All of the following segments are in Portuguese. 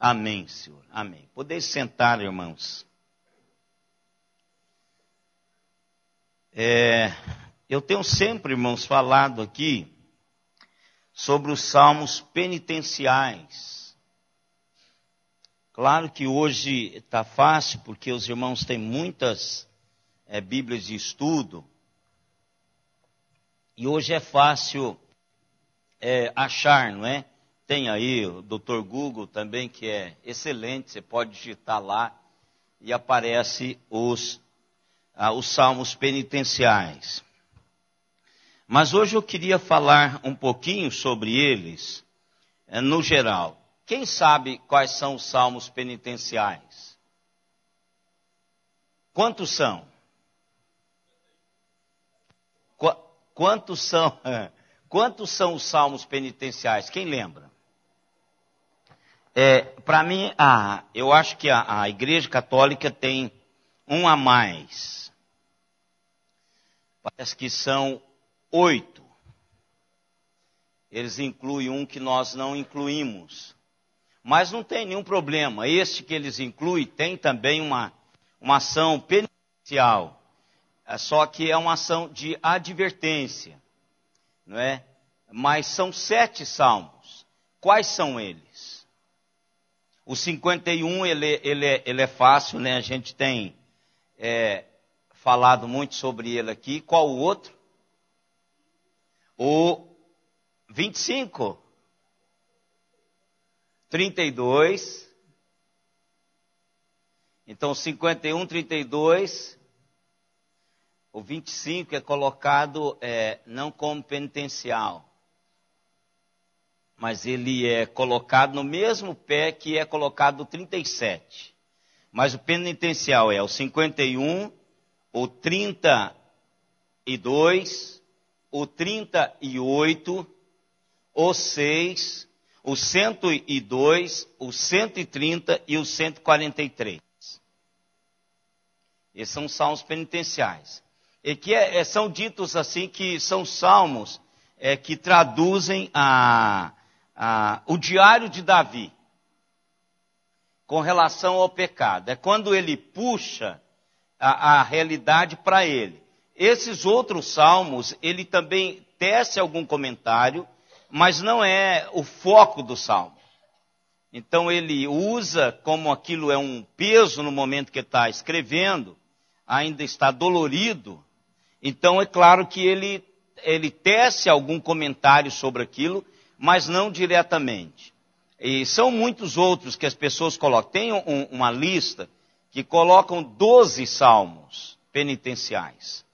Amém, Senhor. Amém. Podeis sentar, irmãos. Eu tenho sempre, irmãos, falado aqui sobre os salmos penitenciais. Claro que hoje está fácil, porque os irmãos têm muitas Bíblias de estudo. E hoje é fácil achar, não é? Tem aí o Dr. Google também, que é excelente, você pode digitar lá e aparece os salmos penitenciais. Mas hoje eu queria falar um pouquinho sobre eles, no geral. Quem sabe quais são os salmos penitenciais? Quantos são? Quantos são? Quantos são os salmos penitenciais? Quem lembra? Para mim, eu acho que a Igreja Católica tem um a mais. Parece que são 8. Eles incluem um que nós não incluímos. Mas não tem nenhum problema. Este que eles incluem tem também uma ação penitencial. Só que é uma ação de advertência. Não é? Mas são 7 salmos. Quais são eles? O 51, ele é fácil, né? A gente tem falado muito sobre ele aqui. Qual o outro? O 25. 32. Então, 51, 32. O 25 é colocado não como penitencial. Mas ele é colocado no mesmo pé que é colocado o 37. Mas o penitencial é o 51, o 32, o 38, o 6, o 102, o 130 e o 143. Esses são os salmos penitenciais. E que são ditos assim que são salmos que traduzem o diário de Davi com relação ao pecado. É quando ele puxa a realidade para ele. Esses outros salmos, ele também tece algum comentário, mas não é o foco do salmo. Então ele usa, como aquilo é um peso no momento que está escrevendo, ainda está dolorido, então é claro que ele tece algum comentário sobre aquilo, mas não diretamente. E são muitos outros que as pessoas colocam. Tem uma lista que colocam 12 salmos penitenciais.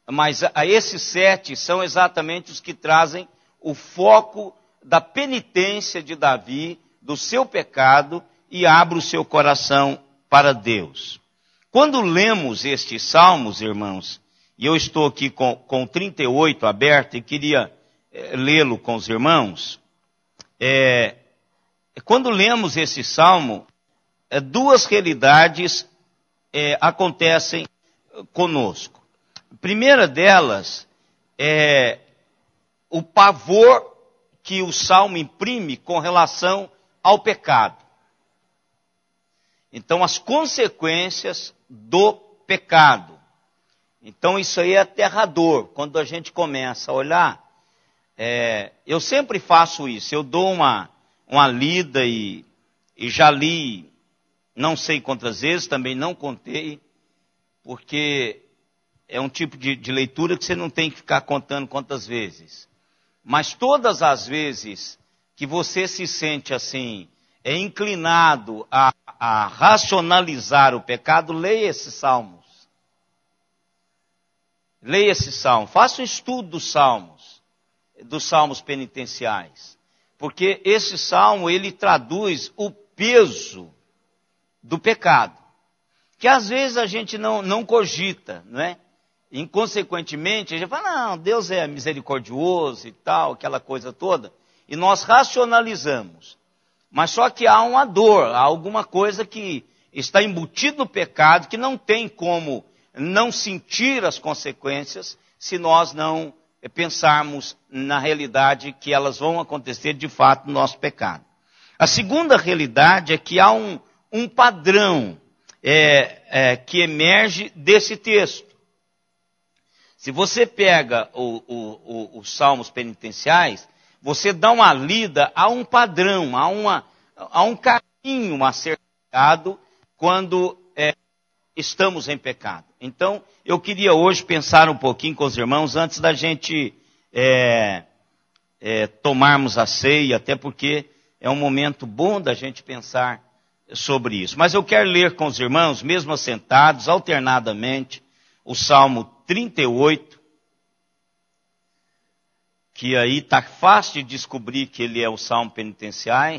Mas esses 7 são exatamente os que trazem o foco da penitência de Davi, do seu pecado, e abre o seu coração para Deus. Quando lemos estes salmos, irmãos, e eu estou aqui com 38 aberto e queria lê-lo com os irmãos, quando lemos esse salmo, 2 realidades acontecem conosco. A primeira delas é o pavor que o salmo imprime com relação ao pecado. Então, as consequências do pecado. Então, isso aí é aterrador. Quando a gente começa a olhar, eu sempre faço isso. Eu dou uma lida e já li, não sei quantas vezes, também não contei, porque é um tipo de leitura que você não tem que ficar contando quantas vezes. Mas todas as vezes que você se sente assim, inclinado a racionalizar o pecado, leia esses salmos. Leia esse salmo. Faça um estudo dos salmos penitenciais. Porque esse salmo, ele traduz o peso do pecado. Que às vezes a gente não cogita, não é? Inconsequentemente, a gente fala, não, Deus é misericordioso e tal, aquela coisa toda. E nós racionalizamos. Mas só que há uma dor, há alguma coisa que está embutido no pecado, que não tem como não sentir as consequências, se nós não pensarmos na realidade que elas vão acontecer de fato no nosso pecado. A segunda realidade é que há um padrão que emerge desse texto. Se você pega os salmos penitenciais, você dá uma lida a um padrão, a um caminho a ser criado quando estamos em pecado. Então, eu queria hoje pensar um pouquinho com os irmãos, antes da gente tomarmos a ceia, até porque é um momento bom da gente pensar sobre isso. Mas eu quero ler com os irmãos, mesmo assentados, alternadamente, o Salmo 38, que aí está fácil de descobrir que ele é o Salmo penitencial,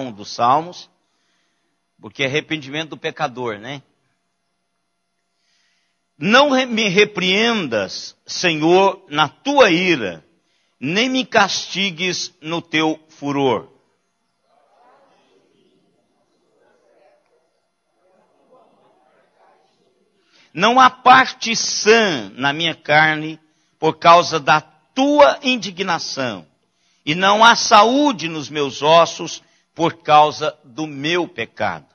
um dos Salmos, porque é arrependimento do pecador, né? Não me repreendas, Senhor, na tua ira, nem me castigues no teu furor. Não há parte sã na minha carne por causa da tua indignação, e não há saúde nos meus ossos por causa do meu pecado.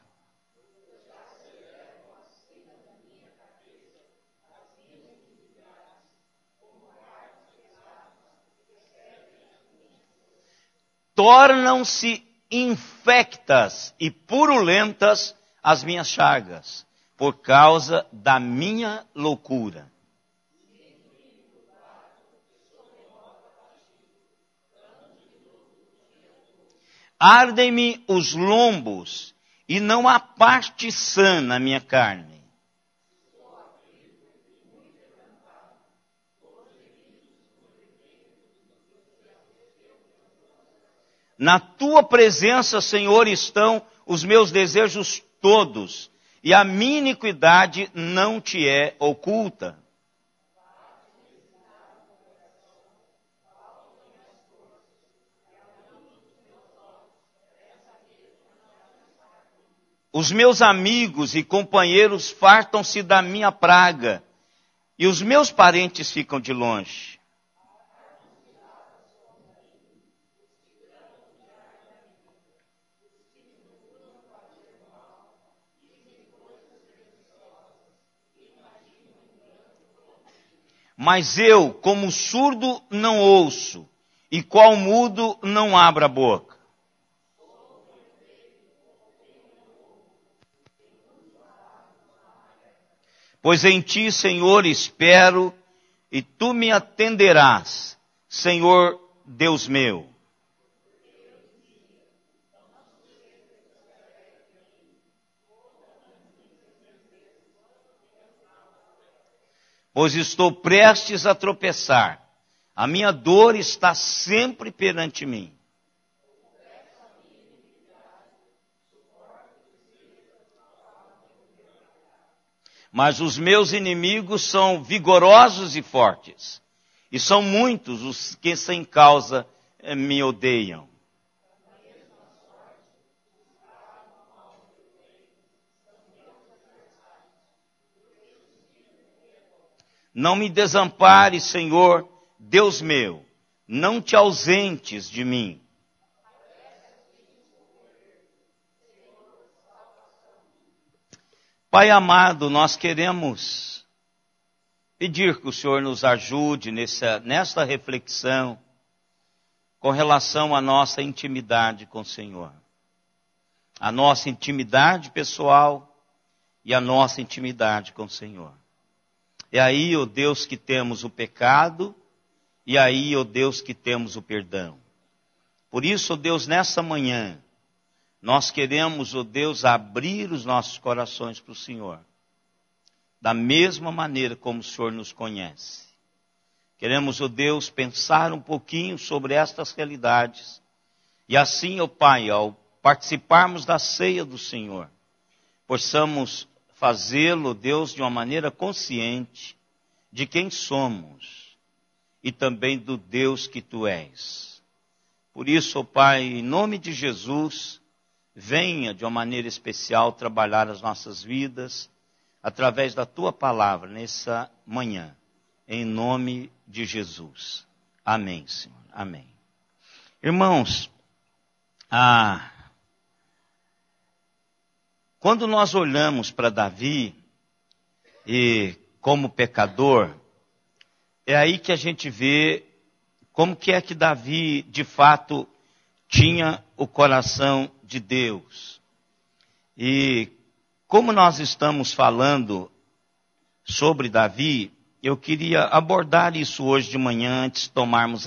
Tornam-se infectas e purulentas as minhas chagas, por causa da minha loucura. Ardem-me os lombos, e não há parte sã na minha carne. Na tua presença, Senhor, estão os meus desejos todos, e a minha iniquidade não te é oculta. Os meus amigos e companheiros fartam-se da minha praga, e os meus parentes ficam de longe. Mas eu, como surdo, não ouço, e qual mudo não abro a boca. Pois em ti, Senhor, espero, e tu me atenderás, Senhor Deus meu. Pois estou prestes a tropeçar, a minha dor está sempre perante mim. Mas os meus inimigos são vigorosos e fortes, e são muitos os que sem causa me odeiam. Não me desampares, Senhor, Deus meu, não te ausentes de mim. Pai amado, nós queremos pedir que o Senhor nos ajude nesta reflexão com relação à nossa intimidade com o Senhor. A nossa intimidade pessoal e a nossa intimidade com o Senhor. É aí, ó Deus, que temos o pecado, e aí, ó Deus, que temos o perdão. Por isso, ó Deus, nessa manhã, nós queremos, ó Deus, abrir os nossos corações para o Senhor. Da mesma maneira como o Senhor nos conhece. Queremos, ó Deus, pensar um pouquinho sobre estas realidades. E assim, ó Pai, ao participarmos da ceia do Senhor, possamos fazê-lo, Deus, de uma maneira consciente de quem somos e também do Deus que Tu és. Por isso, ó Pai, em nome de Jesus, venha de uma maneira especial trabalhar as nossas vidas através da Tua palavra nessa manhã, em nome de Jesus. Amém, Senhor. Amém. Irmãos, Quando nós olhamos para Davi e como pecador, é aí que a gente vê como que é que Davi, de fato, tinha o coração de Deus. E como nós estamos falando sobre Davi, eu queria abordar isso hoje de manhã, antes de tomarmos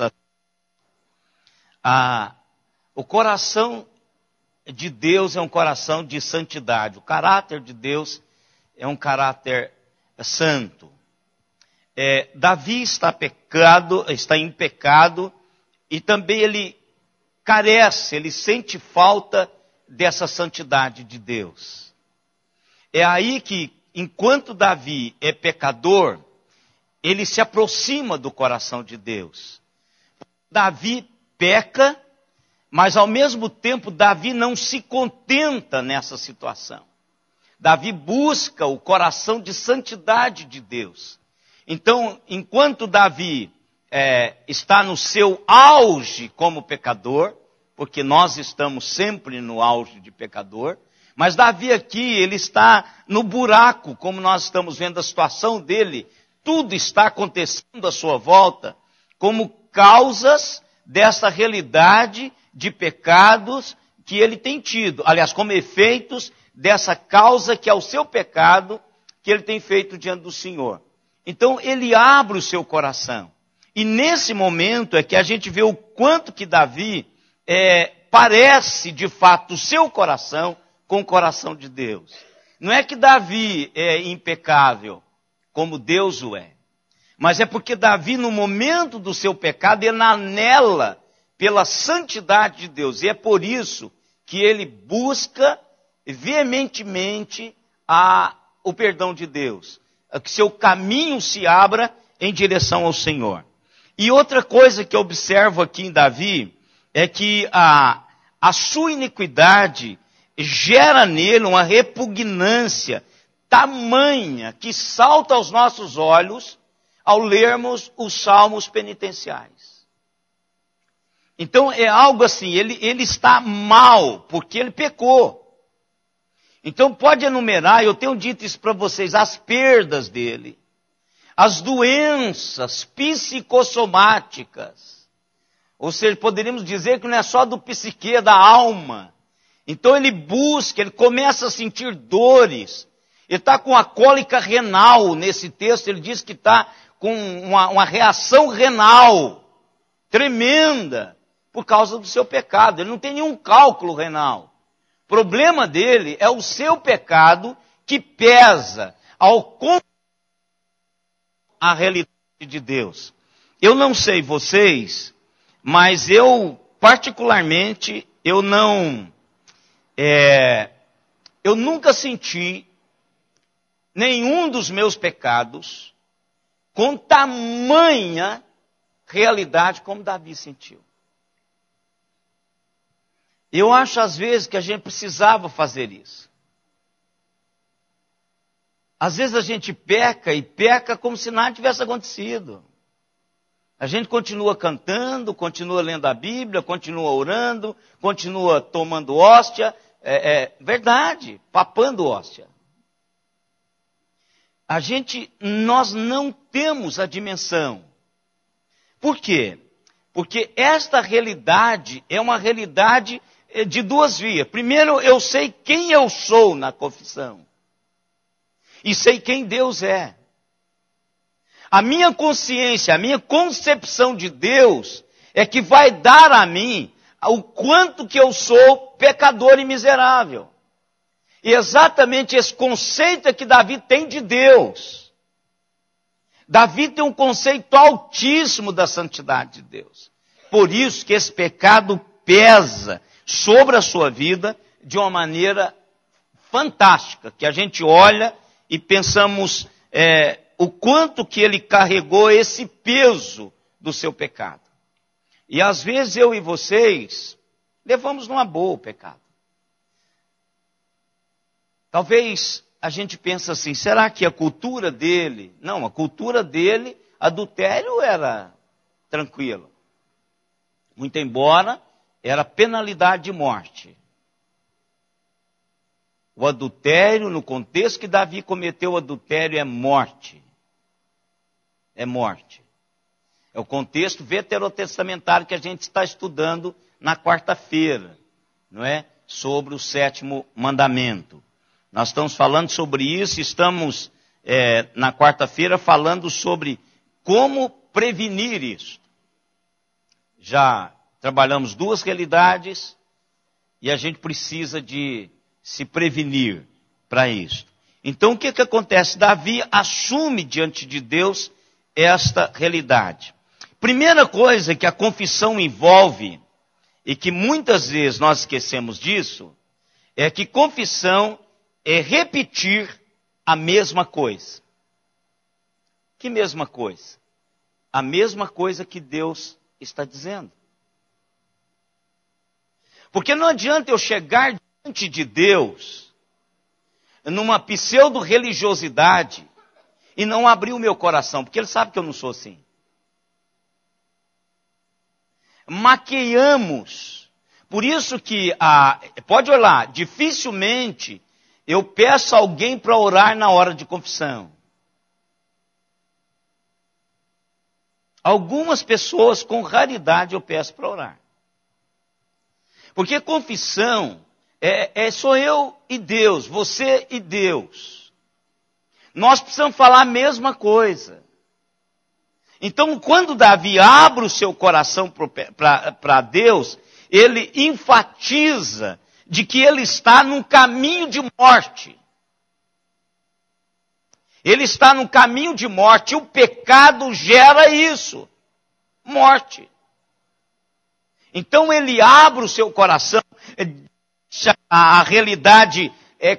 o coração de Deus é um coração de santidade. O caráter de Deus é um caráter santo. Davi está em pecado, e também ele carece, ele sente falta dessa santidade de Deus. É aí que, enquanto Davi é pecador, ele se aproxima do coração de Deus. Davi peca, mas ao mesmo tempo Davi não se contenta nessa situação. Davi busca o coração de santidade de Deus. Então, enquanto Davi está no seu auge como pecador, porque nós estamos sempre no auge de pecador, mas Davi aqui, ele está no buraco, como nós estamos vendo a situação dele, tudo está acontecendo à sua volta, como causas dessa realidade de pecados que ele tem tido. Aliás, como efeitos dessa causa que é o seu pecado que ele tem feito diante do Senhor. Então, ele abre o seu coração. E nesse momento é que a gente vê o quanto que Davi parece, de fato, o seu coração com o coração de Deus. Não é que Davi é impecável, como Deus o é. Mas é porque Davi, no momento do seu pecado, ele anela pela santidade de Deus. E é por isso que ele busca veementemente o perdão de Deus. Que seu caminho se abra em direção ao Senhor. E outra coisa que eu observo aqui em Davi é que a sua iniquidade gera nele uma repugnância tamanha que salta aos nossos olhos ao lermos os salmos penitenciais. Então é algo assim, ele está mal, porque ele pecou. Então pode enumerar, eu tenho dito isso para vocês, as perdas dele, as doenças psicossomáticas. Ou seja, poderíamos dizer que não é só do psique, é da alma. Então ele busca, ele começa a sentir dores. Ele está com a cólica renal nesse texto, ele diz que está com uma reação renal tremenda por causa do seu pecado. Ele não tem nenhum cálculo renal. O problema dele é o seu pecado que pesa a realidade de Deus. Eu não sei vocês, mas eu, particularmente, eu nunca senti nenhum dos meus pecados com tamanha realidade como Davi sentiu. Eu acho às vezes que a gente precisava fazer isso. Às vezes a gente peca e peca como se nada tivesse acontecido. A gente continua cantando, continua lendo a Bíblia, continua orando, continua tomando hóstia, verdade, papando hóstia. Nós não temos a dimensão. Por quê? Porque esta realidade é uma realidade de duas vias. Primeiro, eu sei quem eu sou na confissão. E sei quem Deus é. A minha consciência, a minha concepção de Deus é que vai dar a mim o quanto que eu sou pecador e miserável. E exatamente esse conceito é que Davi tem de Deus. Davi tem um conceito altíssimo da santidade de Deus. Por isso que esse pecado pesa sobre a sua vida de uma maneira fantástica, que a gente olha e pensamos o quanto que ele carregou esse peso do seu pecado. E às vezes eu e vocês levamos numa boa o pecado. Talvez a gente pense assim, será que a cultura dele... Não, a cultura dele, adultério era tranquilo. Muito embora era penalidade de morte. O adultério, no contexto que Davi cometeu o adultério, é morte. É morte. É o contexto veterotestamentário que a gente está estudando na quarta-feira, não é? Sobre o 7º mandamento. Nós estamos falando sobre isso, estamos na quarta-feira falando sobre como prevenir isso. Já trabalhamos 2 realidades e a gente precisa de se prevenir para isso. Então o que acontece? Davi assume diante de Deus esta realidade. Primeira coisa que a confissão envolve, e que muitas vezes nós esquecemos disso, é que confissão é repetir a mesma coisa. Que mesma coisa? A mesma coisa que Deus está dizendo. Porque não adianta eu chegar diante de Deus numa pseudo-religiosidade e não abrir o meu coração, porque Ele sabe que eu não sou assim. Maqueamos. Por isso que, pode olhar, dificilmente eu peço a alguém para orar na hora de confissão. Algumas pessoas, com raridade, eu peço para orar. Porque confissão sou eu e Deus, você e Deus. Nós precisamos falar a mesma coisa. Então, quando Davi abre o seu coração para Deus, ele enfatiza de que ele está num caminho de morte. Ele está num caminho de morte, e o pecado gera isso, morte. Então ele abre o seu coração, deixa a realidade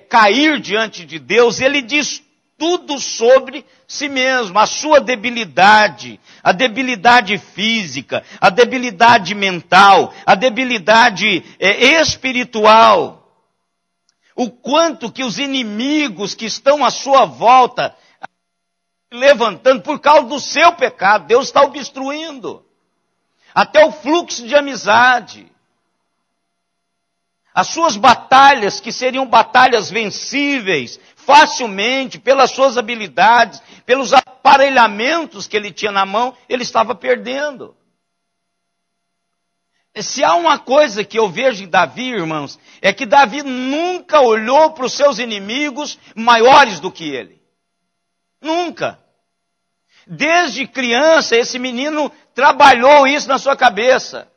cair diante de Deus, ele diz tudo sobre si mesmo, a sua debilidade, a debilidade física, a debilidade mental, a debilidade espiritual. O quanto que os inimigos que estão à sua volta levantando por causa do seu pecado, Deus está obstruindo. Até o fluxo de amizade. As suas batalhas, que seriam batalhas vencíveis, facilmente, pelas suas habilidades, pelos aparelhamentos que ele tinha na mão, ele estava perdendo. Se há uma coisa que eu vejo em Davi, irmãos, é que Davi nunca olhou para os seus inimigos maiores do que ele. Nunca. Desde criança, esse menino trabalhou isso na sua cabeça.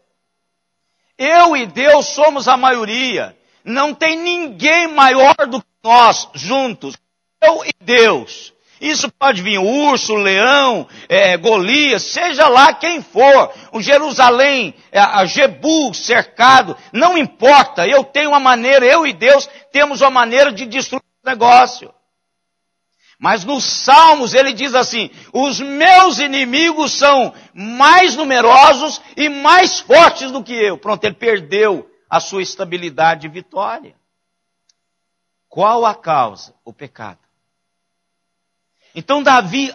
Eu e Deus somos a maioria. Não tem ninguém maior do que nós juntos. Eu e Deus. Isso pode vir o urso, o leão, Golias, seja lá quem for. O Jerusalém, a Jebu cercado, não importa. Eu tenho uma maneira, eu e Deus temos uma maneira de destruir o negócio. Mas nos Salmos ele diz assim, os meus inimigos são mais numerosos e mais fortes do que eu. Pronto, ele perdeu a sua estabilidade e vitória. Qual a causa? O pecado. Então Davi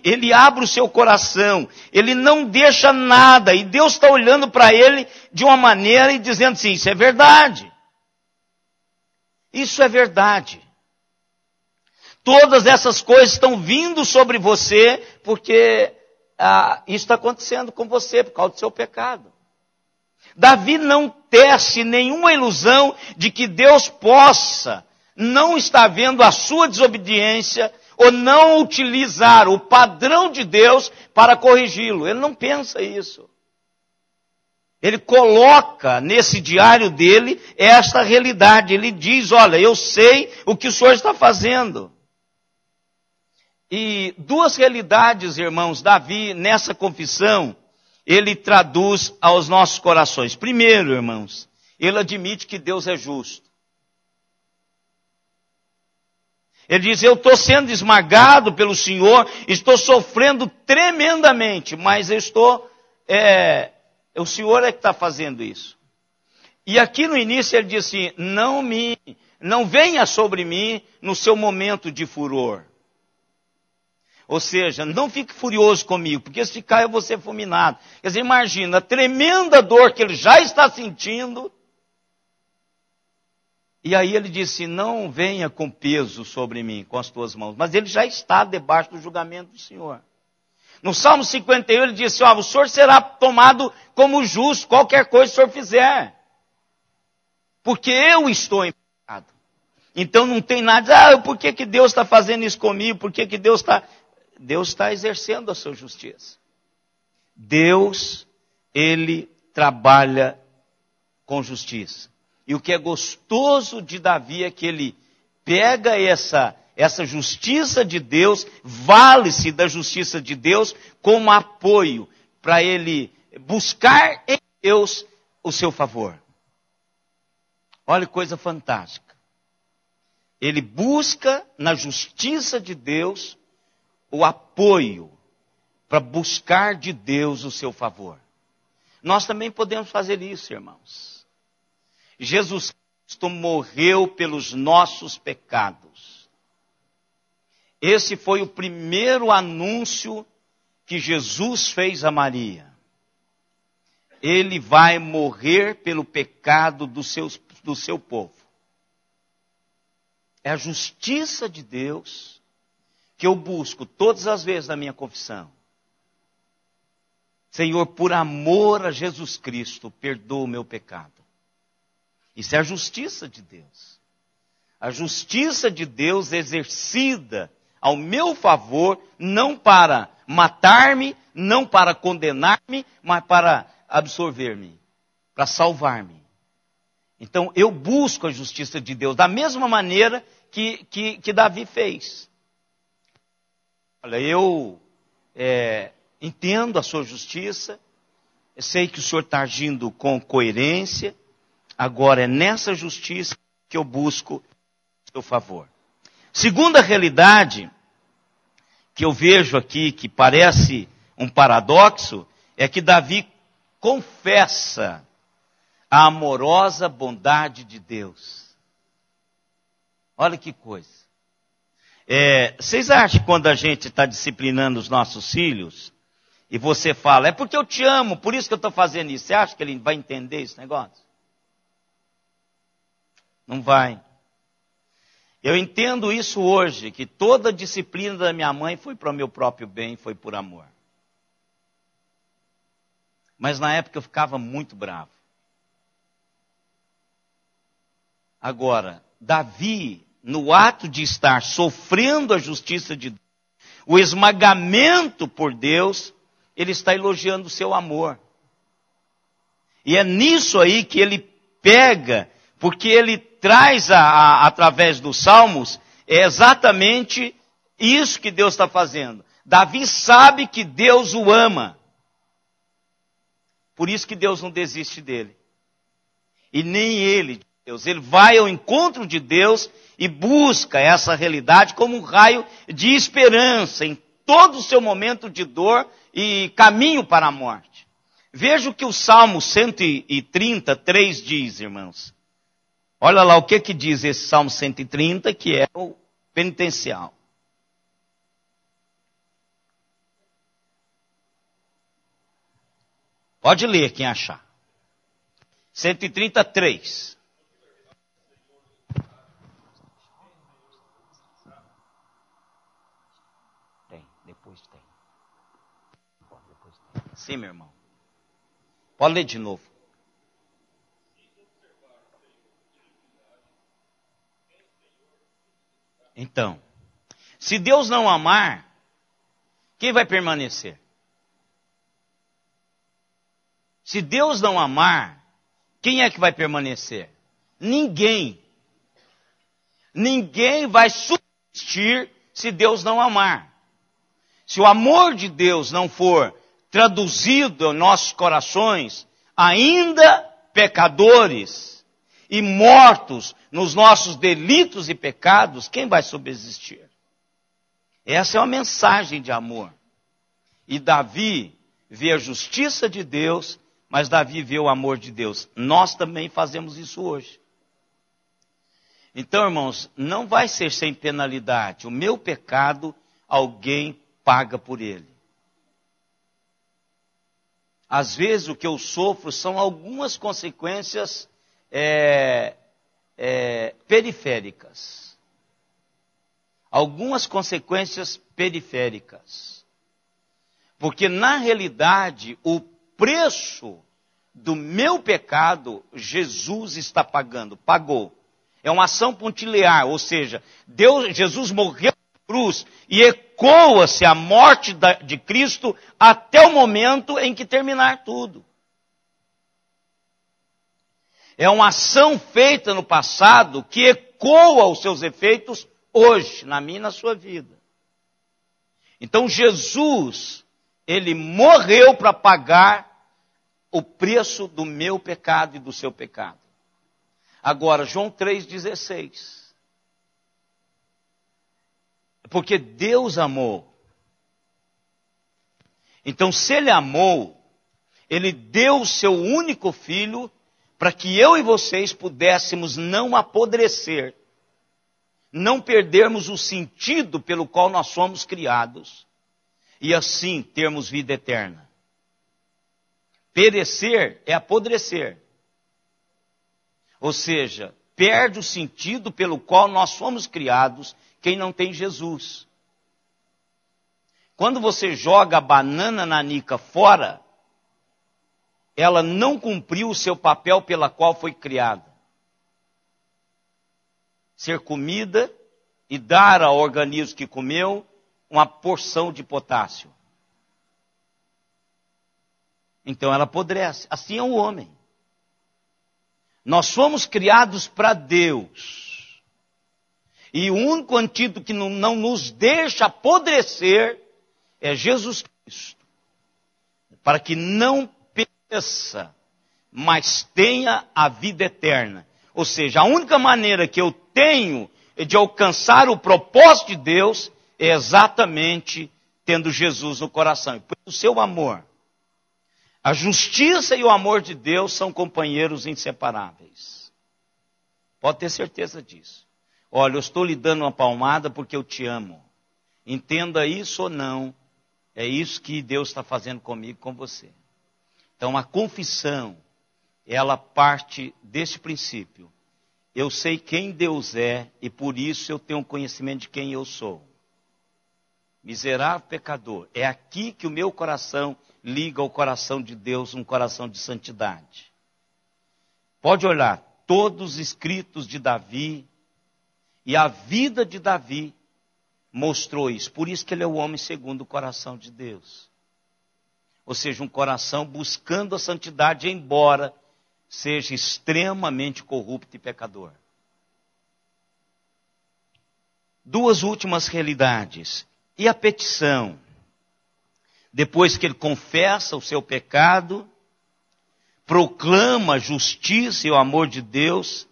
ele abre o seu coração, ele não deixa nada, e Deus está olhando para ele de uma maneira e dizendo assim, isso é verdade. Isso é verdade. Todas essas coisas estão vindo sobre você, porque isso está acontecendo com você, por causa do seu pecado. Davi não tece nenhuma ilusão de que Deus possa não estar vendo a sua desobediência, ou não utilizar o padrão de Deus para corrigi-lo. Ele não pensa isso. Ele coloca nesse diário dele esta realidade. Ele diz, olha, eu sei o que o Senhor está fazendo. E 2 realidades, irmãos, Davi, nessa confissão, ele traduz aos nossos corações. Primeiro, irmãos, ele admite que Deus é justo. Ele diz, eu estou sendo esmagado pelo Senhor, estou sofrendo tremendamente, mas o Senhor é que está fazendo isso. E aqui no início ele diz assim, não venha sobre mim no seu momento de furor. Ou seja, não fique furioso comigo, porque se ficar eu vou ser fulminado. Quer dizer, imagina a tremenda dor que ele já está sentindo. E aí ele disse, não venha com peso sobre mim, com as tuas mãos. Mas ele já está debaixo do julgamento do Senhor. No Salmo 51 ele disse, o Senhor será tomado como justo, qualquer coisa que o Senhor fizer. Porque eu estou em pecado. Então não tem nada, por que Deus está fazendo isso comigo? Por que Deus está exercendo a sua justiça. Deus, Ele trabalha com justiça. E o que é gostoso de Davi é que ele pega essa justiça de Deus, vale-se da justiça de Deus como apoio para ele buscar em Deus o seu favor. Olha que coisa fantástica. Ele busca na justiça de Deus o apoio para buscar de Deus o seu favor. Nós também podemos fazer isso, irmãos. Jesus Cristo morreu pelos nossos pecados. Esse foi o primeiro anúncio que Jesus fez a Maria. Ele vai morrer pelo pecado do seu povo. É a justiça de Deus que eu busco todas as vezes na minha confissão. Senhor, por amor a Jesus Cristo, perdoa o meu pecado. Isso é a justiça de Deus. A justiça de Deus exercida ao meu favor, não para matar-me, não para condenar-me, mas para absorver-me, para salvar-me. Então eu busco a justiça de Deus da mesma maneira que Davi fez. Olha, eu entendo a sua justiça, eu sei que o Senhor está agindo com coerência, agora é nessa justiça que eu busco o seu favor. Segunda realidade que eu vejo aqui, que parece um paradoxo, é que Davi confessa a amorosa bondade de Deus. Olha que coisa. Vocês acham que quando a gente está disciplinando os nossos filhos, e você fala, é porque eu te amo, por isso que eu estou fazendo isso, você acha que ele vai entender esse negócio? Não vai. Eu entendo isso hoje, que toda a disciplina da minha mãe foi para o meu próprio bem, foi por amor. Mas na época eu ficava muito bravo. Agora, Davi, no ato de estar sofrendo a justiça de Deus, o esmagamento por Deus, ele está elogiando o seu amor. E é nisso aí que ele pega, porque ele traz através dos salmos, é exatamente isso que Deus está fazendo. Davi sabe que Deus o ama. Por isso que Deus não desiste dele. E nem ele de Deus. Ele vai ao encontro de Deus e busca essa realidade como um raio de esperança em todo o seu momento de dor e caminho para a morte. Veja o que o Salmo 133 diz, irmãos. Olha lá o que diz esse Salmo 130, que é o penitencial. Pode ler quem achar. 133. Depois tem. Sim, meu irmão. Pode ler de novo. Então, se Deus não amar, quem vai permanecer? Se Deus não amar, quem é que vai permanecer? Ninguém. Ninguém vai subsistir se Deus não amar. Se o amor de Deus não for traduzido em nossos corações, ainda pecadores e mortos nos nossos delitos e pecados, quem vai subsistir? Essa é uma mensagem de amor. E Davi vê a justiça de Deus, mas Davi vê o amor de Deus. Nós também fazemos isso hoje. Então, irmãos, não vai ser sem penalidade. O meu pecado, alguém paga por ele. Às vezes o que eu sofro são algumas consequências periféricas. Algumas consequências periféricas. Porque na realidade o preço do meu pecado Jesus está pagando, pagou. É uma ação pontilhar, ou seja, Jesus morreu na cruz e ecoa-se a morte de Cristo até o momento em que terminar tudo. É uma ação feita no passado que ecoa os seus efeitos hoje, na minha e na sua vida. Então Jesus, ele morreu para pagar o preço do meu pecado e do seu pecado. Agora, João 3,16. Porque Deus amou. Então, se Ele amou, Ele deu o seu único filho para que eu e vocês pudéssemos não apodrecer, não perdermos o sentido pelo qual nós somos criados e assim termos vida eterna. Perecer é apodrecer. Ou seja, perde o sentido pelo qual nós fomos criados quem não tem Jesus. Quando você joga a banana nanica fora, ela não cumpriu o seu papel pela qual foi criada. Ser comida e dar ao organismo que comeu uma porção de potássio. Então ela apodrece. Assim é o homem. Nós fomos criados para Deus. E o único antídoto que não nos deixa apodrecer é Jesus Cristo. Para que não pereça, mas tenha a vida eterna. Ou seja, a única maneira que eu tenho de alcançar o propósito de Deus é exatamente tendo Jesus no coração. E por o seu amor. A justiça e o amor de Deus são companheiros inseparáveis. Pode ter certeza disso. Olha, eu estou lhe dando uma palmada porque eu te amo. Entenda isso ou não, é isso que Deus está fazendo comigo e com você. Então a confissão, ela parte desse princípio. Eu sei quem Deus é e por isso eu tenho conhecimento de quem eu sou. Miserável pecador. É aqui que o meu coração liga ao coração de Deus, um coração de santidade. Pode olhar, todos os escritos de Davi e a vida de Davi mostrou isso. Por isso que ele é o homem segundo o coração de Deus. Ou seja, um coração buscando a santidade, embora seja extremamente corrupto e pecador. Duas últimas realidades. E a petição? Depois que ele confessa o seu pecado, proclama a justiça e o amor de Deus,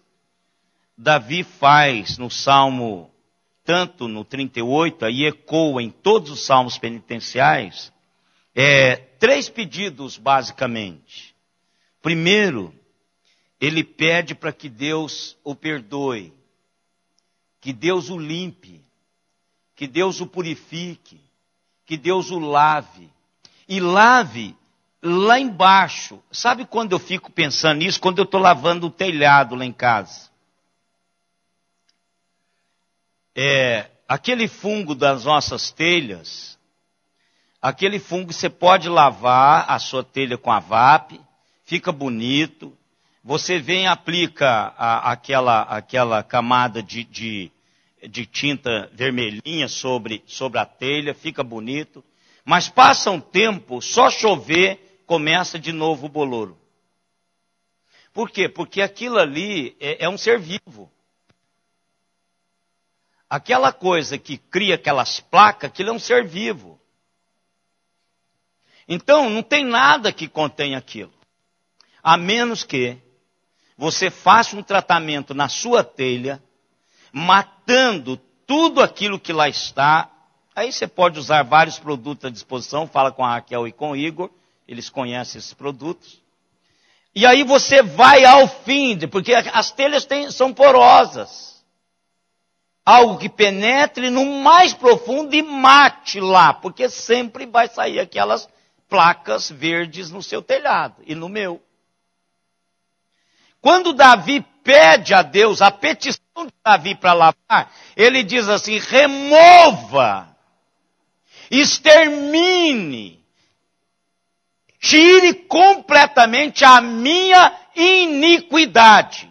Davi faz no Salmo, tanto no 38, aí ecoa em todos os salmos penitenciais, 3 pedidos basicamente. Primeiro, ele pede para que Deus o perdoe, que Deus o limpe, que Deus o purifique, que Deus o lave. E lave lá embaixo. Sabe quando eu fico pensando nisso? Quando eu estou lavando o telhado lá em casa. Aquele fungo das nossas telhas, aquele fungo você pode lavar a sua telha com a VAP, fica bonito. Você vem e aplica aquela camada de tinta vermelhinha sobre a telha, fica bonito. Mas passa um tempo, só chover, começa de novo o bolor. Por quê? Porque aquilo ali é um ser vivo. Aquela coisa que cria aquelas placas, aquilo é um ser vivo. Então, não tem nada que contenha aquilo. A menos que você faça um tratamento na sua telha, matando tudo aquilo que lá está. Aí você pode usar vários produtos à disposição, fala com a Raquel e com o Igor, eles conhecem esses produtos. E aí você vai ao fim, porque as telhas são porosas. algo que penetre no mais profundo e mate lá, porque sempre vai sair aquelas placas verdes no seu telhado e no meu. Quando Davi pede a Deus, a petição de Davi para lavar, ele diz assim: remova, extermine, tire completamente a minha iniquidade.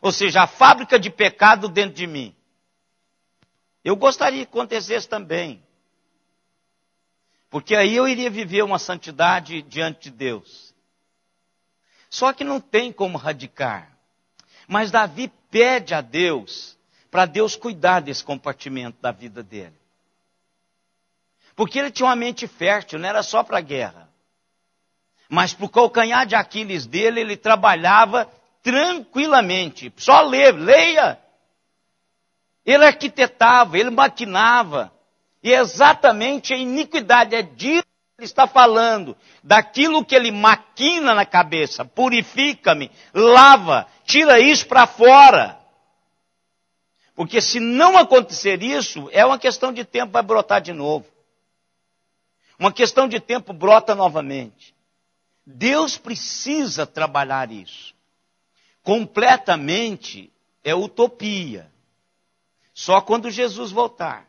Ou seja, a fábrica de pecado dentro de mim. Eu gostaria que acontecesse também. Porque aí eu iria viver uma santidade diante de Deus. Só que não tem como radicar. Mas Davi pede a Deus, para Deus cuidar desse compartimento da vida dele. Porque ele tinha uma mente fértil, não era só para a guerra. Mas para o calcanhar de Aquiles dele, ele trabalhava tranquilamente. Só leia. Ele arquitetava, ele maquinava. E exatamente a iniquidade é disso que ele está falando. Daquilo que ele maquina na cabeça. Purifica-me, lava, tira isso para fora. Porque se não acontecer isso, é uma questão de tempo, vai brotar de novo. Uma questão de tempo, brota novamente. Deus precisa trabalhar isso. Completamente é utopia. Só quando Jesus voltar.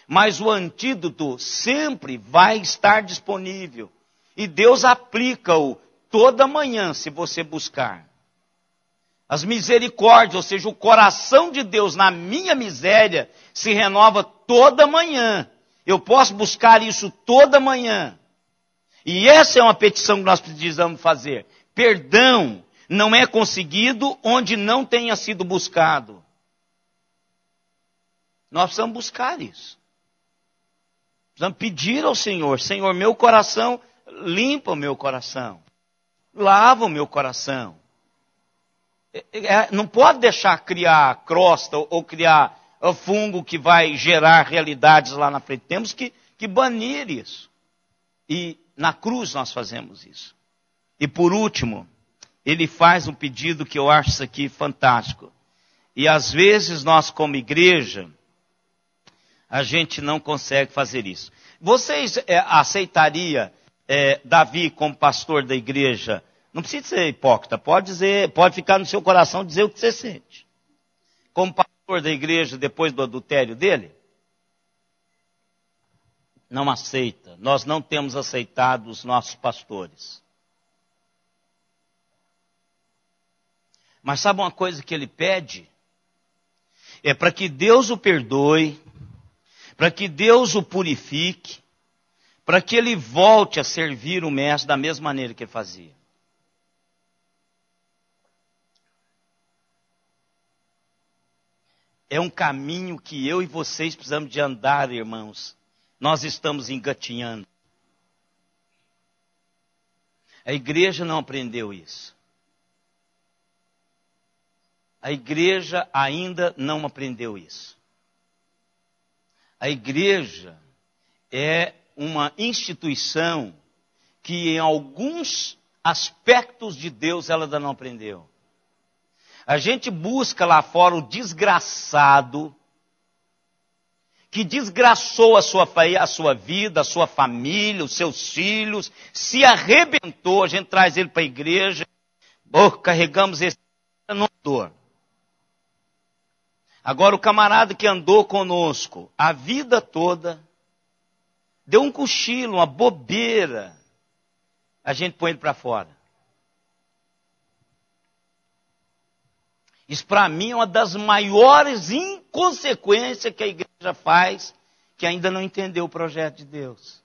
Mas o antídoto sempre vai estar disponível. E Deus aplica-o toda manhã, se você buscar. As misericórdias, ou seja, o coração de Deus na minha miséria, se renova toda manhã. Eu posso buscar isso toda manhã. E essa é uma petição que nós precisamos fazer. Perdão não é conseguido onde não tenha sido buscado. Nós precisamos buscar isso. Precisamos pedir ao Senhor: Senhor, meu coração, limpa o meu coração. Lava o meu coração. Não pode deixar criar crosta ou criar fungo que vai gerar realidades lá na frente. Temos que banir isso. E na cruz nós fazemos isso. E por último, ele faz um pedido que eu acho isso aqui fantástico. E às vezes nós como igreja, a gente não consegue fazer isso. Vocês aceitariam Davi como pastor da igreja? Não precisa ser hipócrita, pode ficar no seu coração dizer o que você sente. Como pastor da igreja depois do adultério dele? Não aceita. Nós não temos aceitado os nossos pastores. Mas sabe uma coisa que ele pede? É para que Deus o perdoe, para que Deus o purifique, para que ele volte a servir o mestre da mesma maneira que ele fazia. É um caminho que eu e vocês precisamos de andar, irmãos. Nós estamos engatinhando. A igreja não aprendeu isso. A igreja ainda não aprendeu isso. A igreja é uma instituição que em alguns aspectos de Deus ela ainda não aprendeu. A gente busca lá fora o desgraçado que desgraçou a sua vida, a sua família, os seus filhos, se arrebentou, a gente traz ele para a igreja, carregamos esse no dor. Agora o camarada que andou conosco a vida toda, deu um cochilo, uma bobeira, a gente põe ele para fora. Isso para mim é uma das maiores inconsequências que a igreja faz, que ainda não entendeu o projeto de Deus.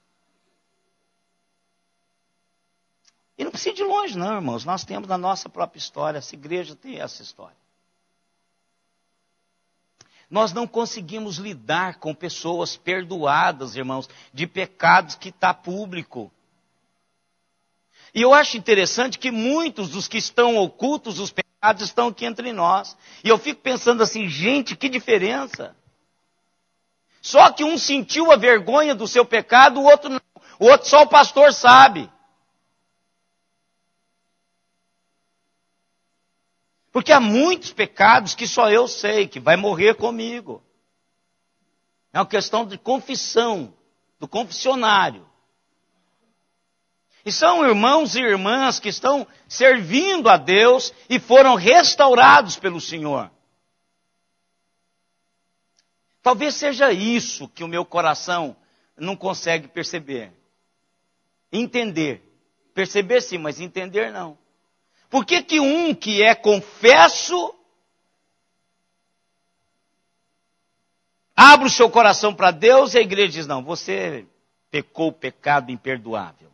E não precisa ir de longe não, irmãos. Nós temos na nossa própria história, essa igreja tem essa história. Nós não conseguimos lidar com pessoas perdoadas, irmãos, de pecados que está público. E eu acho interessante que muitos dos que estão ocultos, os pecados, estão aqui entre nós. E eu fico pensando assim, gente, que diferença. Só que um sentiu a vergonha do seu pecado, o outro não. O outro só o pastor sabe. Porque há muitos pecados que só eu sei, que vai morrer comigo. É uma questão de confissão, do confessionário. E são irmãos e irmãs que estão servindo a Deus e foram restaurados pelo Senhor. Talvez seja isso que o meu coração não consegue perceber. Entender. Perceber sim, mas entender não. Por que que um que é confesso abre o seu coração para Deus e a igreja diz, não, você pecou o pecado imperdoável.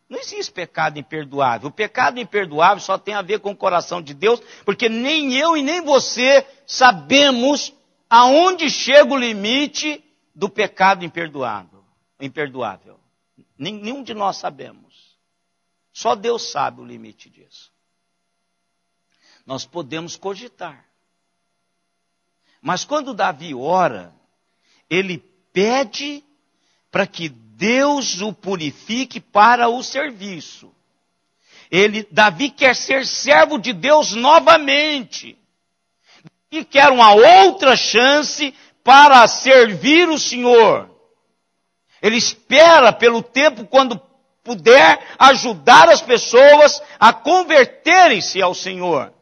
Não existe pecado imperdoável. O pecado imperdoável só tem a ver com o coração de Deus, porque nem eu e nem você sabemos aonde chega o limite do pecado imperdoável. Nenhum de nós sabemos. Só Deus sabe o limite disso. Nós podemos cogitar. Mas quando Davi ora, ele pede para que Deus o purifique para o serviço. Davi quer ser servo de Deus novamente. E quer uma outra chance para servir o Senhor. Ele espera pelo tempo quando puder ajudar as pessoas a converterem-se ao Senhor.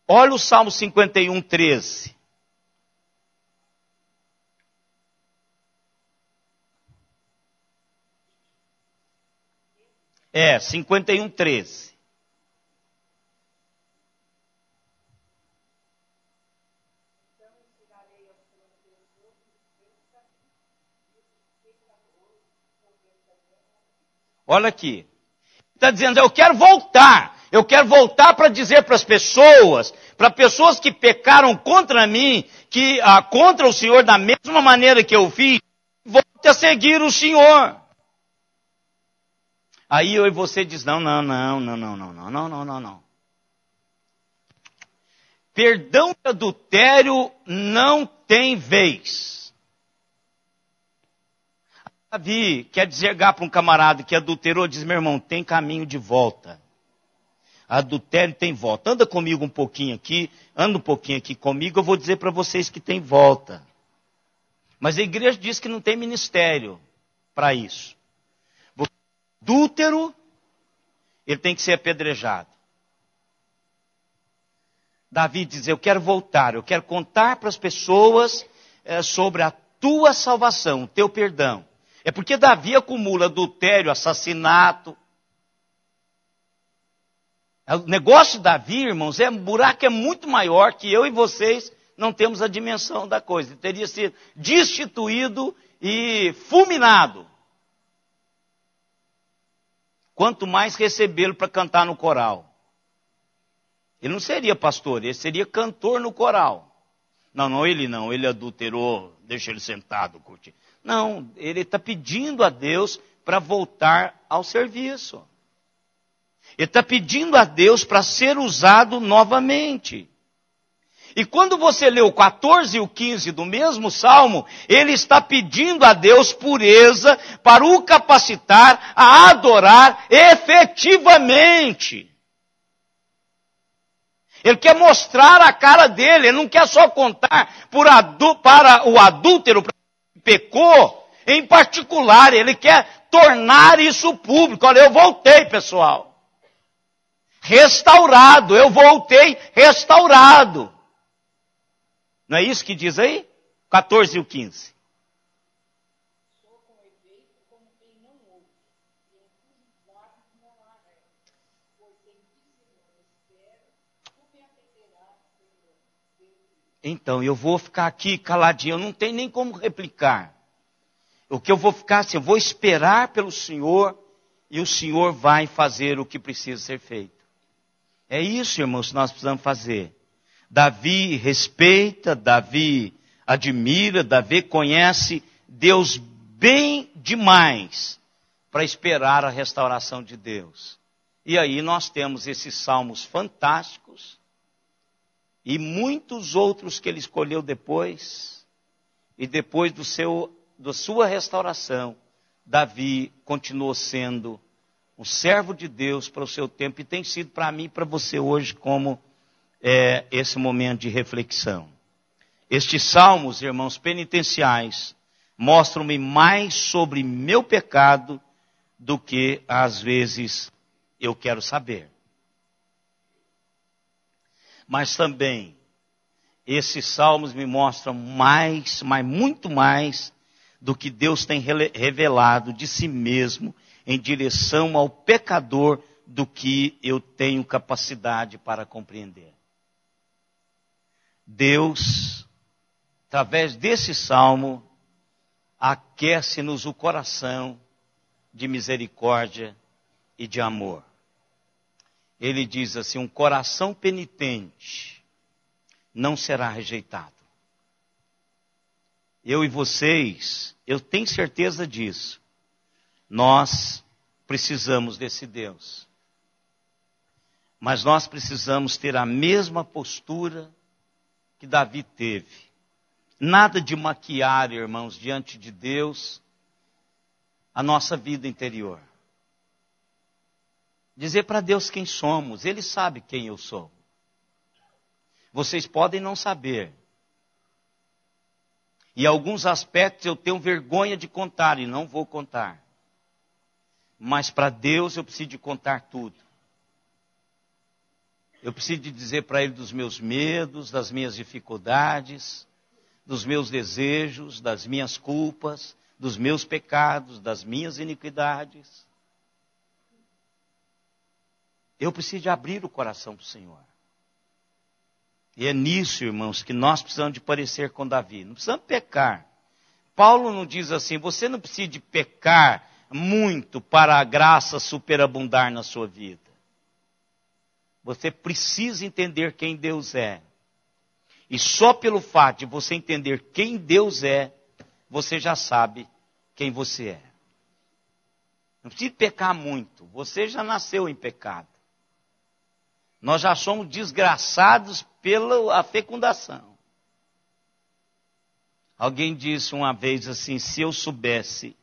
Olha o Salmo 51, 13. É, 51, 13. Olha aqui. Está dizendo, eu quero voltar. Eu quero voltar para dizer para as pessoas, para pessoas que pecaram contra mim, contra o Senhor da mesma maneira que eu fiz, volte a seguir o Senhor. Aí eu e você diz, não. Perdão de adultério não tem vez. Davi quer dizer para um camarada que adulterou, diz, meu irmão, tem caminho de volta. Adultério tem volta. Anda comigo um pouquinho aqui, anda um pouquinho aqui comigo, eu vou dizer para vocês que tem volta. Mas a igreja diz que não tem ministério para isso. O adúltero, ele tem que ser apedrejado. Davi diz, eu quero voltar, eu quero contar para as pessoas sobre a tua salvação, o teu perdão. É porque Davi acumula adultério, assassinato. O negócio de Davi, irmãos, o buraco é muito maior que eu e vocês não temos a dimensão da coisa. Ele teria sido destituído e fulminado. Quanto mais recebê-lo para cantar no coral. Ele não seria pastor, ele seria cantor no coral. Não, ele adulterou, deixa ele sentado, curtir. Não, ele está pedindo a Deus para voltar ao serviço. Ele está pedindo a Deus para ser usado novamente. E quando você lê o 14 e o 15 do mesmo Salmo, ele está pedindo a Deus pureza para o capacitar a adorar efetivamente. Ele quer mostrar a cara dele, ele não quer só contar para o adúltero, que pecou, em particular, ele quer tornar isso público. Olha, eu voltei, pessoal. Restaurado, eu voltei restaurado. Não é isso que diz aí? 14 e o 15. Então, eu vou ficar aqui caladinho, eu não tenho nem como replicar. O que eu vou ficar assim, eu vou esperar pelo Senhor e o Senhor vai fazer o que precisa ser feito. É isso, irmãos, que nós precisamos fazer. Davi respeita, Davi admira, Davi conhece Deus bem demais para esperar a restauração de Deus. E aí nós temos esses salmos fantásticos e muitos outros que ele escolheu depois. E depois da sua restauração, Davi continuou sendo um servo de Deus para o seu tempo, e tem sido para mim e para você hoje como esse momento de reflexão. Estes salmos, irmãos, penitenciais, mostram-me mais sobre meu pecado do que, às vezes, eu quero saber. Mas também, esses salmos me mostram mais, mas muito mais, do que Deus tem revelado de si mesmo em direção ao pecador, do que eu tenho capacidade para compreender. Deus, através desse salmo, aquece-nos o coração de misericórdia e de amor. Ele diz assim: um coração penitente não será rejeitado. Eu e vocês, eu tenho certeza disso, nós precisamos desse Deus. Mas nós precisamos ter a mesma postura que Davi teve. Nada de maquiar, irmãos, diante de Deus, a nossa vida interior. Dizer para Deus quem somos, Ele sabe quem eu sou. Vocês podem não saber. E alguns aspectos eu tenho vergonha de contar e não vou contar. Mas para Deus eu preciso de contar tudo. Eu preciso de dizer para Ele dos meus medos, das minhas dificuldades, dos meus desejos, das minhas culpas, dos meus pecados, das minhas iniquidades. Eu preciso de abrir o coração para o Senhor. E é nisso, irmãos, que nós precisamos de parecer com Davi. Não precisamos pecar. Paulo não diz assim: você não precisa de pecar muito para a graça superabundar na sua vida. Você precisa entender quem Deus é. E só pelo fato de você entender quem Deus é, você já sabe quem você é. Não precisa pecar muito. Você já nasceu em pecado. Nós já somos desgraçados pela fecundação. Alguém disse uma vez assim: se eu soubesse,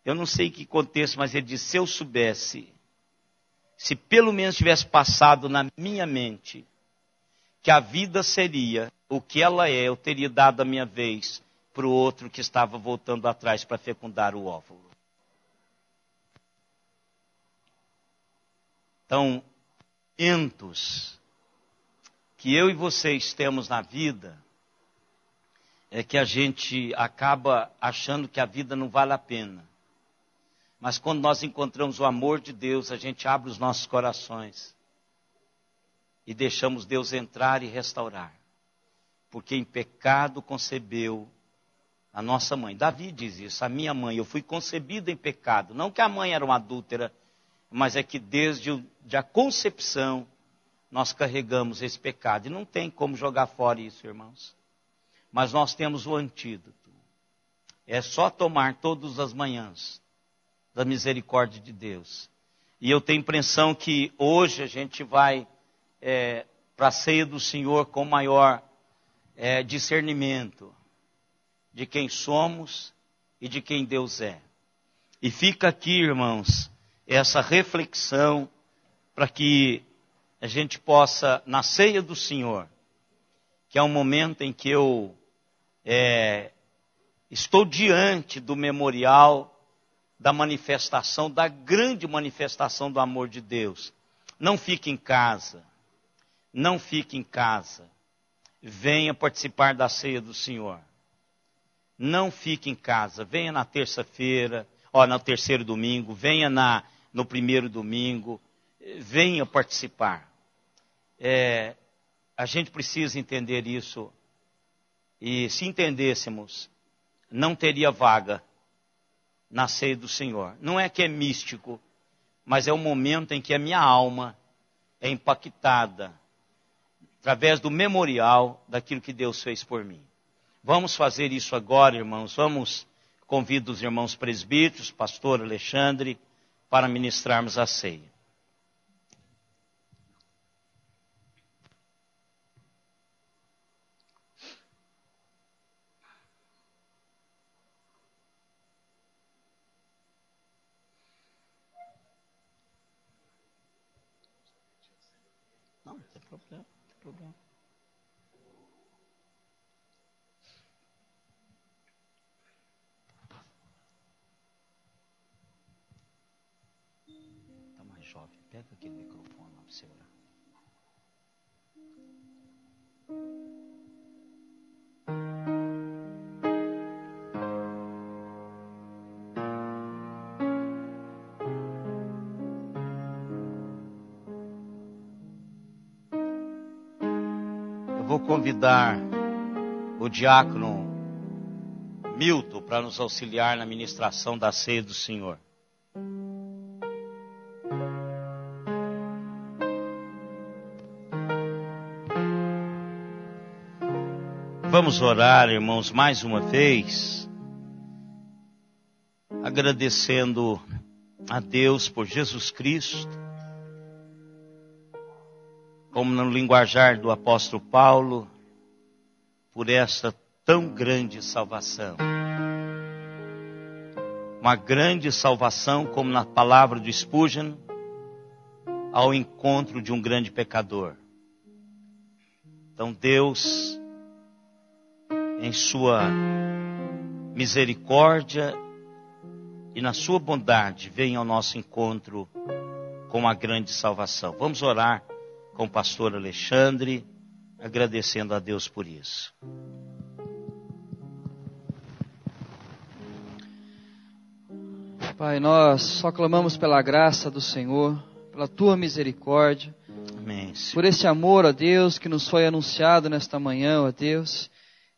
eu não sei que contexto, mas ele disse: se eu soubesse, se pelo menos tivesse passado na minha mente que a vida seria o que ela é, eu teria dado a minha vez para o outro que estava voltando atrás para fecundar o óvulo. Então, eventos que eu e vocês temos na vida é que a gente acaba achando que a vida não vale a pena. Mas quando nós encontramos o amor de Deus, a gente abre os nossos corações e deixamos Deus entrar e restaurar. Porque em pecado concebeu a nossa mãe. Davi diz isso: a minha mãe, eu fui concebido em pecado. Não que a mãe era uma adúltera, mas é que desde a concepção nós carregamos esse pecado. E não tem como jogar fora isso, irmãos. Mas nós temos o antídoto. É só tomar todas as manhãs da misericórdia de Deus. E eu tenho a impressão que hoje a gente vai para a ceia do Senhor com maior discernimento de quem somos e de quem Deus é. E fica aqui, irmãos, essa reflexão para que a gente possa, na ceia do Senhor, que é um momento em que eu estou diante do memorial da manifestação, da grande manifestação do amor de Deus. Não fique em casa. Não fique em casa. Venha participar da ceia do Senhor. Não fique em casa. Venha na terça-feira, no terceiro domingo. Venha no primeiro domingo. Venha participar. A gente precisa entender isso. E se entendêssemos, não teria vaga na ceia do Senhor. Não é que é místico, mas é o momento em que a minha alma é impactada através do memorial daquilo que Deus fez por mim. Vamos fazer isso agora, irmãos. Convido os irmãos presbíteros, pastor Alexandre, para ministrarmos a ceia. Não, não tem problema, não tem problema. Tá mais jovem, pega aquele microfone lá para você orar. Eu vou convidar o diácono Milton para nos auxiliar na ministração da ceia do Senhor. Vamos orar, irmãos, mais uma vez, agradecendo a Deus por Jesus Cristo, como no linguajar do apóstolo Paulo, por esta tão grande salvação. Uma grande salvação, como na palavra do Spurgeon, ao encontro de um grande pecador. Então Deus, em sua misericórdia e na sua bondade, vem ao nosso encontro com a grande salvação. Vamos orar com o pastor Alexandre, agradecendo a Deus por isso. Pai, nós só clamamos pela graça do Senhor, pela Tua misericórdia, Amém, Senhor. por esse amor, ó Deus, que nos foi anunciado nesta manhã, ó Deus,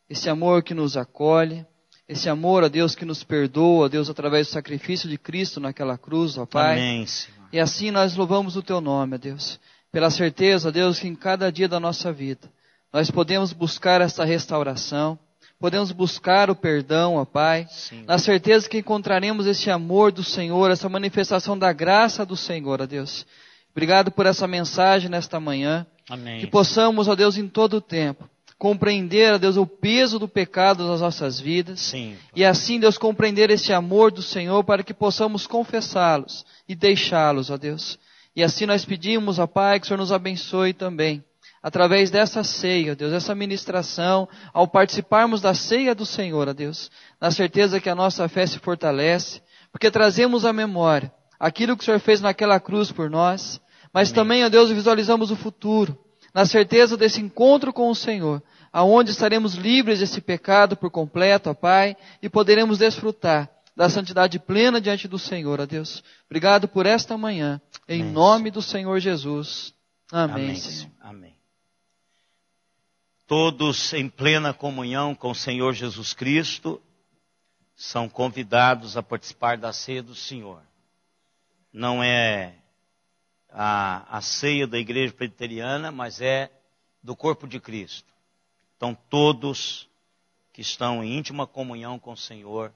esse amor que nos acolhe, esse amor, ó Deus, que nos perdoa, ó Deus, através do sacrifício de Cristo naquela cruz, ó Pai. Amém, Senhor. E assim nós louvamos o Teu nome, ó Deus, pela certeza, ó Deus, que em cada dia da nossa vida nós podemos buscar esta restauração, podemos buscar o perdão, ó Pai, Sim. na certeza que encontraremos esse amor do Senhor, essa manifestação da graça do Senhor, ó Deus. Obrigado por essa mensagem nesta manhã, Amém. que possamos, ó Deus, em todo o tempo, compreender, ó Deus, o peso do pecado nas nossas vidas, Sim. e assim, Deus, compreender esse amor do Senhor para que possamos confessá-los e deixá-los, ó Deus. E assim nós pedimos, ó Pai, que o Senhor nos abençoe também, através dessa ceia, ó Deus, essa ministração, ao participarmos da ceia do Senhor, ó Deus, na certeza que a nossa fé se fortalece, porque trazemos à memória aquilo que o Senhor fez naquela cruz por nós, mas Amém. também, ó Deus, visualizamos o futuro, na certeza desse encontro com o Senhor, aonde estaremos livres desse pecado por completo, ó Pai, e poderemos desfrutar da santidade plena diante do Senhor, ó Deus. Obrigado por esta manhã, em Amém, nome do Senhor Jesus. Amém, Amém, Senhor. Senhor. Amém. Todos em plena comunhão com o Senhor Jesus Cristo são convidados a participar da ceia do Senhor. Não é a ceia da igreja presbiteriana, mas é do corpo de Cristo. Então todos que estão em íntima comunhão com o Senhor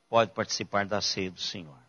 podem participar da ceia do Senhor.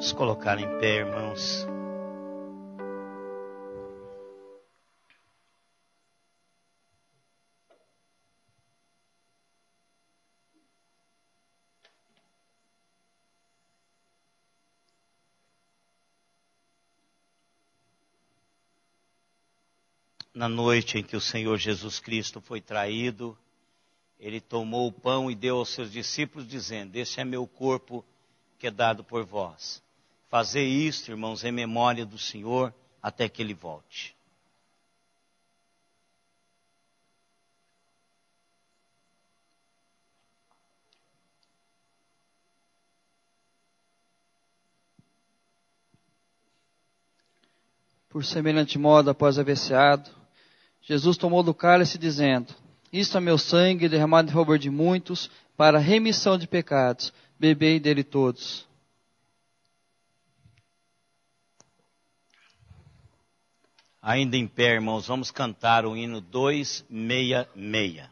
Vamos colocar em pé, irmãos. Na noite em que o Senhor Jesus Cristo foi traído, Ele tomou o pão e deu aos seus discípulos, dizendo: este é meu corpo que é dado por vós. Fazei isto, irmãos, em memória do Senhor, até que Ele volte. Por semelhante modo, após haver ceado, Jesus tomou do cálice, dizendo: isto é meu sangue derramado em favor de muitos, para a remissão de pecados. Bebei dele todos. Ainda em pé, irmãos, vamos cantar o hino 266.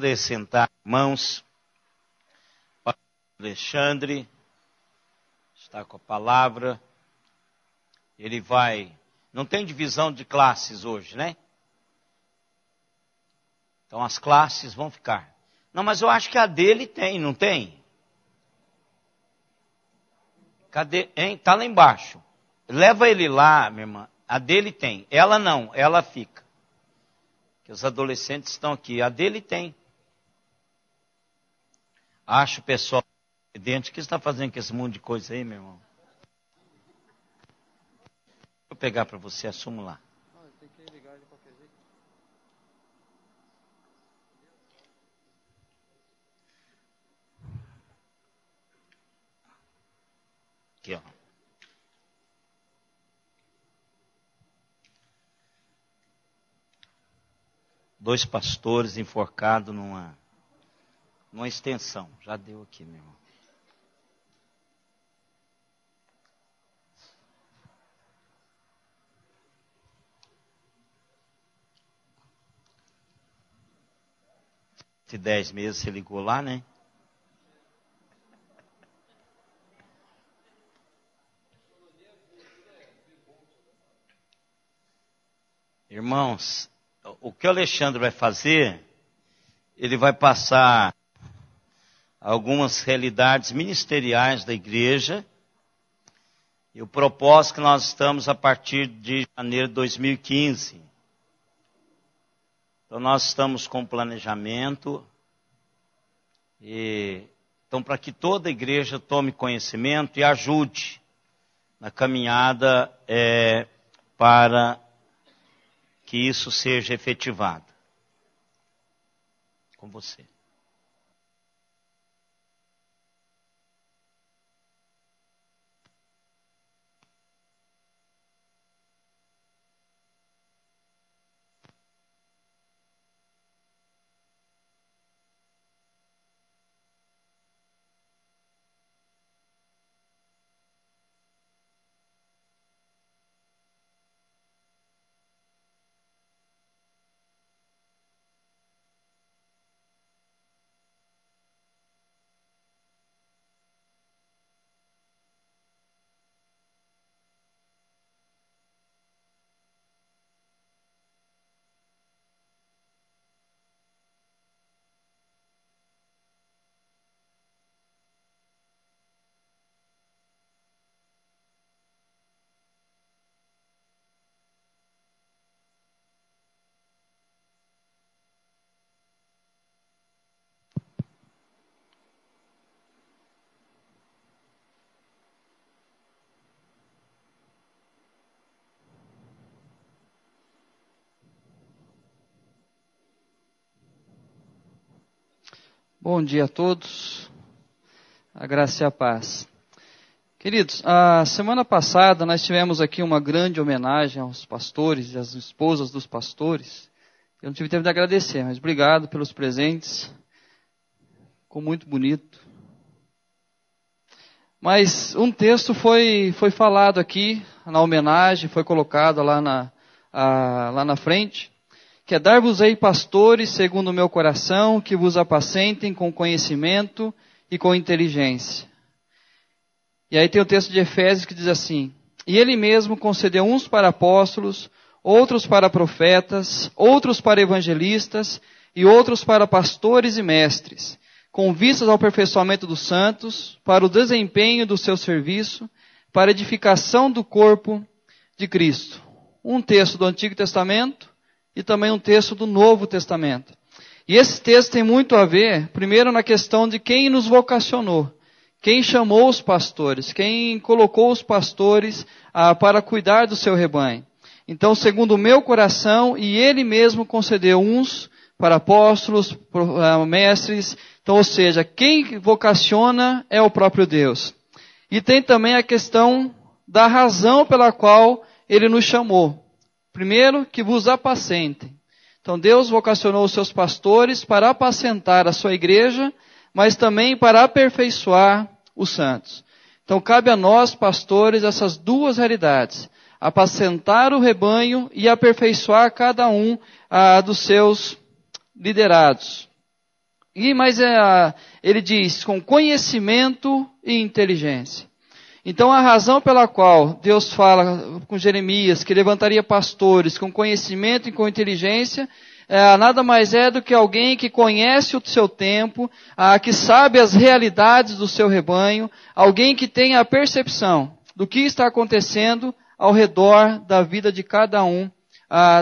poder sentar, irmãos. Alexandre está com a palavra. Ele vai... Não tem divisão de classes hoje, né? Então as classes vão ficar. Não, mas eu acho que a dele tem, não tem? Cadê? Hein? Tá lá embaixo. Leva ele lá, minha irmã. A dele tem. Ela não, ela fica. Que os adolescentes estão aqui. A dele tem. Acho, pessoal, evidente, o que você está fazendo com esse monte de coisa aí, meu irmão? Vou pegar para você, assumo lá. Aqui, ó. Dois pastores enforcados numa extensão. Já deu aqui, meu irmão. De 10 meses você ligou lá, né? Irmãos, o que o Alexandre vai fazer, ele vai passar algumas realidades ministeriais da igreja e o propósito que nós estamos a partir de janeiro de 2015. Então nós estamos com planejamento, então para que toda a igreja tome conhecimento e ajude na caminhada para que isso seja efetivado. Com você. Bom dia a todos, a graça e a paz. Queridos, a semana passada nós tivemos aqui uma grande homenagem aos pastores e às esposas dos pastores. Eu não tive tempo de agradecer, mas obrigado pelos presentes, ficou muito bonito. Mas um texto foi falado aqui na homenagem, foi colocado lá na frente, que é: dar-vos-ei pastores segundo o meu coração, que vos apacentem com conhecimento e com inteligência. E aí tem o texto de Efésios que diz assim: e ele mesmo concedeu uns para apóstolos, outros para profetas, outros para evangelistas e outros para pastores e mestres, com vistas ao aperfeiçoamento dos santos, para o desempenho do seu serviço, para a edificação do corpo de Cristo. Um texto do Antigo Testamento e também um texto do Novo Testamento. E esse texto tem muito a ver, primeiro, na questão de quem nos vocacionou, quem chamou os pastores, quem colocou os pastores para cuidar do seu rebanho. Então, segundo o meu coração, e ele mesmo concedeu uns para apóstolos, mestres. Então, ou seja, quem vocaciona é o próprio Deus. E tem também a questão da razão pela qual ele nos chamou. Primeiro, que vos apacentem. Então Deus vocacionou os seus pastores para apacentar a sua igreja, mas também para aperfeiçoar os santos. Então cabe a nós, pastores, essas duas realidades: apacentar o rebanho e aperfeiçoar cada um dos seus liderados. Mas ele diz, com conhecimento e inteligência. Então a razão pela qual Deus fala com Jeremias que levantaria pastores com conhecimento e com inteligência, nada mais é do que alguém que conhece o seu tempo, que sabe as realidades do seu rebanho, alguém que tem a percepção do que está acontecendo ao redor da vida de cada um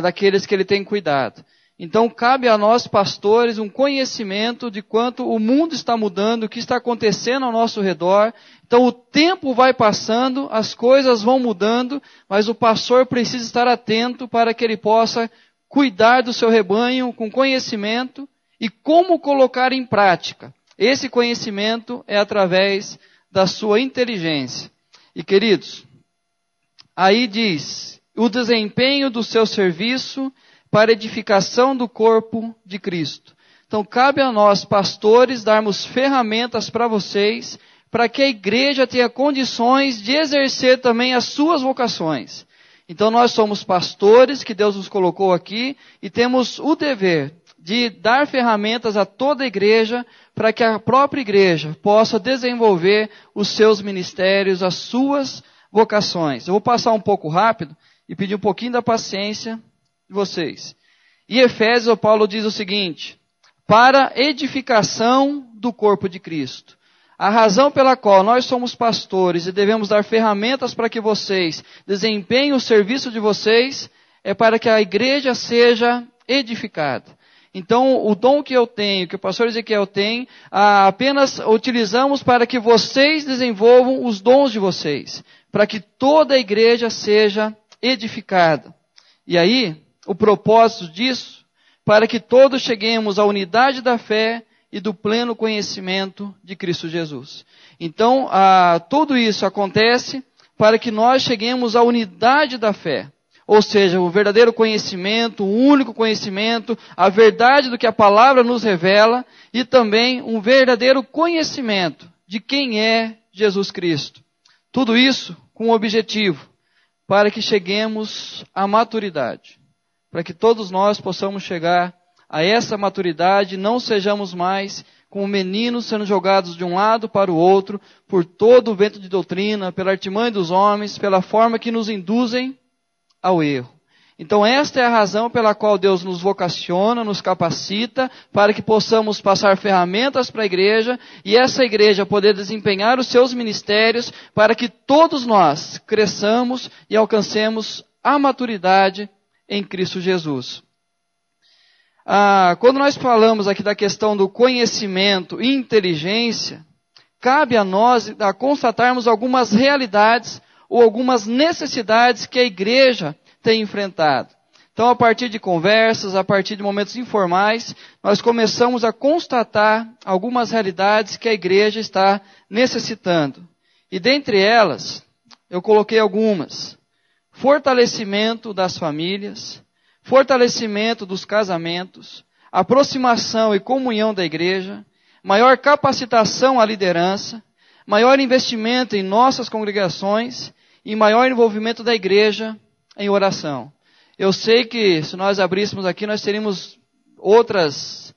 daqueles que ele tem cuidado. Então cabe a nós pastores um conhecimento de quanto o mundo está mudando, o que está acontecendo ao nosso redor. Então o tempo vai passando, as coisas vão mudando, mas o pastor precisa estar atento para que ele possa cuidar do seu rebanho com conhecimento e como colocar em prática. Esse conhecimento é através da sua inteligência. E queridos, aí diz, o desempenho do seu serviço para edificação do corpo de Cristo. Então cabe a nós, pastores, darmos ferramentas para vocês, para que a igreja tenha condições de exercer também as suas vocações. Então nós somos pastores, que Deus nos colocou aqui, e temos o dever de dar ferramentas a toda a igreja, para que a própria igreja possa desenvolver os seus ministérios, as suas vocações. Eu vou passar um pouco rápido e pedir um pouquinho da paciência de vocês. Em Efésios, o Paulo diz o seguinte, para edificação do corpo de Cristo. A razão pela qual nós somos pastores e devemos dar ferramentas para que vocês desempenhem o serviço de vocês é para que a igreja seja edificada. Então, o dom que eu tenho, que o pastor Ezequiel tem, apenas utilizamos para que vocês desenvolvam os dons de vocês, para que toda a igreja seja edificada. E aí, o propósito disso, para que todos cheguemos à unidade da fé e do pleno conhecimento de Cristo Jesus. Então, tudo isso acontece para que nós cheguemos à unidade da fé. Ou seja, o verdadeiro conhecimento, o único conhecimento, a verdade do que a palavra nos revela e também um verdadeiro conhecimento de quem é Jesus Cristo. Tudo isso com o objetivo para que cheguemos à maturidade. Para que todos nós possamos chegar a essa maturidade, não sejamos mais como meninos sendo jogados de um lado para o outro, por todo o vento de doutrina, pela artimanha dos homens, pela forma que nos induzem ao erro. Então esta é a razão pela qual Deus nos vocaciona, nos capacita, para que possamos passar ferramentas para a igreja, e essa igreja poder desempenhar os seus ministérios, para que todos nós cresçamos e alcancemos a maturidade em Cristo Jesus. Quando nós falamos aqui da questão do conhecimento e inteligência, cabe a nós constatarmos algumas realidades ou algumas necessidades que a igreja tem enfrentado. Então, a partir de conversas, a partir de momentos informais, nós começamos a constatar algumas realidades que a igreja está necessitando. E dentre elas, eu coloquei algumas. Fortalecimento das famílias, fortalecimento dos casamentos, aproximação e comunhão da igreja, maior capacitação à liderança, maior investimento em nossas congregações e maior envolvimento da igreja em oração. Eu sei que se nós abríssemos aqui, nós teríamos outras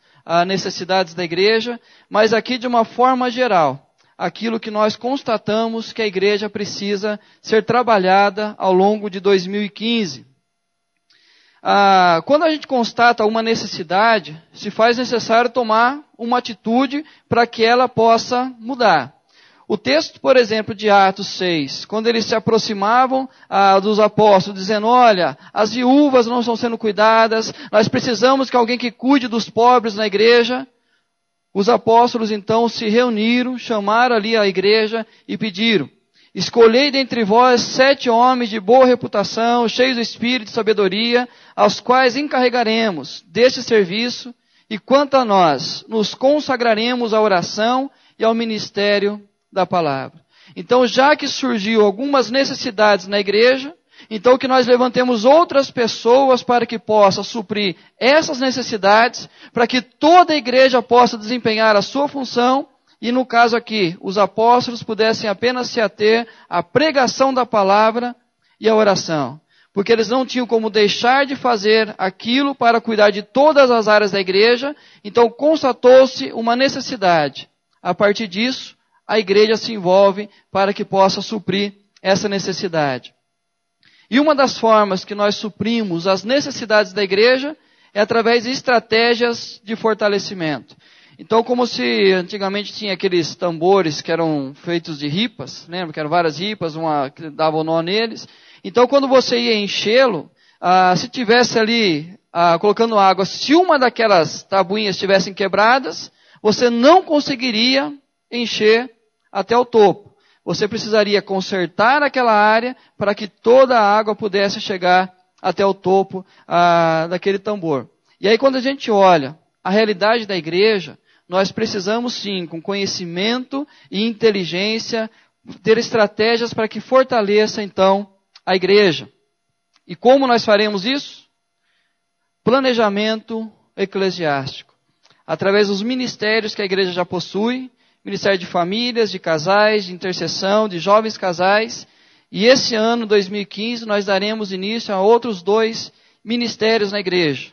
necessidades da igreja, mas aqui de uma forma geral, aquilo que nós constatamos que a igreja precisa ser trabalhada ao longo de 2015. Quando a gente constata uma necessidade, se faz necessário tomar uma atitude para que ela possa mudar. O texto, por exemplo, de Atos 6, quando eles se aproximavam dos apóstolos, dizendo, olha, as viúvas não estão sendo cuidadas, nós precisamos que alguém que cuide dos pobres na igreja. Os apóstolos então se reuniram, chamaram ali a igreja e pediram, escolhei dentre vós 7 homens de boa reputação, cheios do espírito e sabedoria, aos quais encarregaremos deste serviço, e quanto a nós, nos consagraremos à oração e ao ministério da palavra. Então, já que surgiu algumas necessidades na igreja, então que nós levantemos outras pessoas para que possa suprir essas necessidades, para que toda a igreja possa desempenhar a sua função, e no caso aqui, os apóstolos pudessem apenas se ater à pregação da palavra e à oração. porque eles não tinham como deixar de fazer aquilo para cuidar de todas as áreas da igreja, então constatou-se uma necessidade. A partir disso, a igreja se envolve para que possa suprir essa necessidade. E uma das formas que nós suprimos as necessidades da igreja é através de estratégias de fortalecimento. Então, como se antigamente tinha aqueles tambores que eram feitos de ripas, lembra que eram várias ripas, uma que dava o nó neles. Então, quando você ia enchê-lo, se tivesse ali colocando água, se uma daquelas tabuinhas estivessem quebradas, você não conseguiria encher até o topo. Você precisaria consertar aquela área para que toda a água pudesse chegar até o topo daquele tambor. E aí, quando a gente olha a realidade da igreja, nós precisamos sim, com conhecimento e inteligência, ter estratégias para que fortaleça então a igreja. E como nós faremos isso? Planejamento eclesiástico. Através dos ministérios que a igreja já possui, Ministério de Famílias, de Casais, de Intercessão, de Jovens Casais. E esse ano, 2015, nós daremos início a outros 2 ministérios na igreja,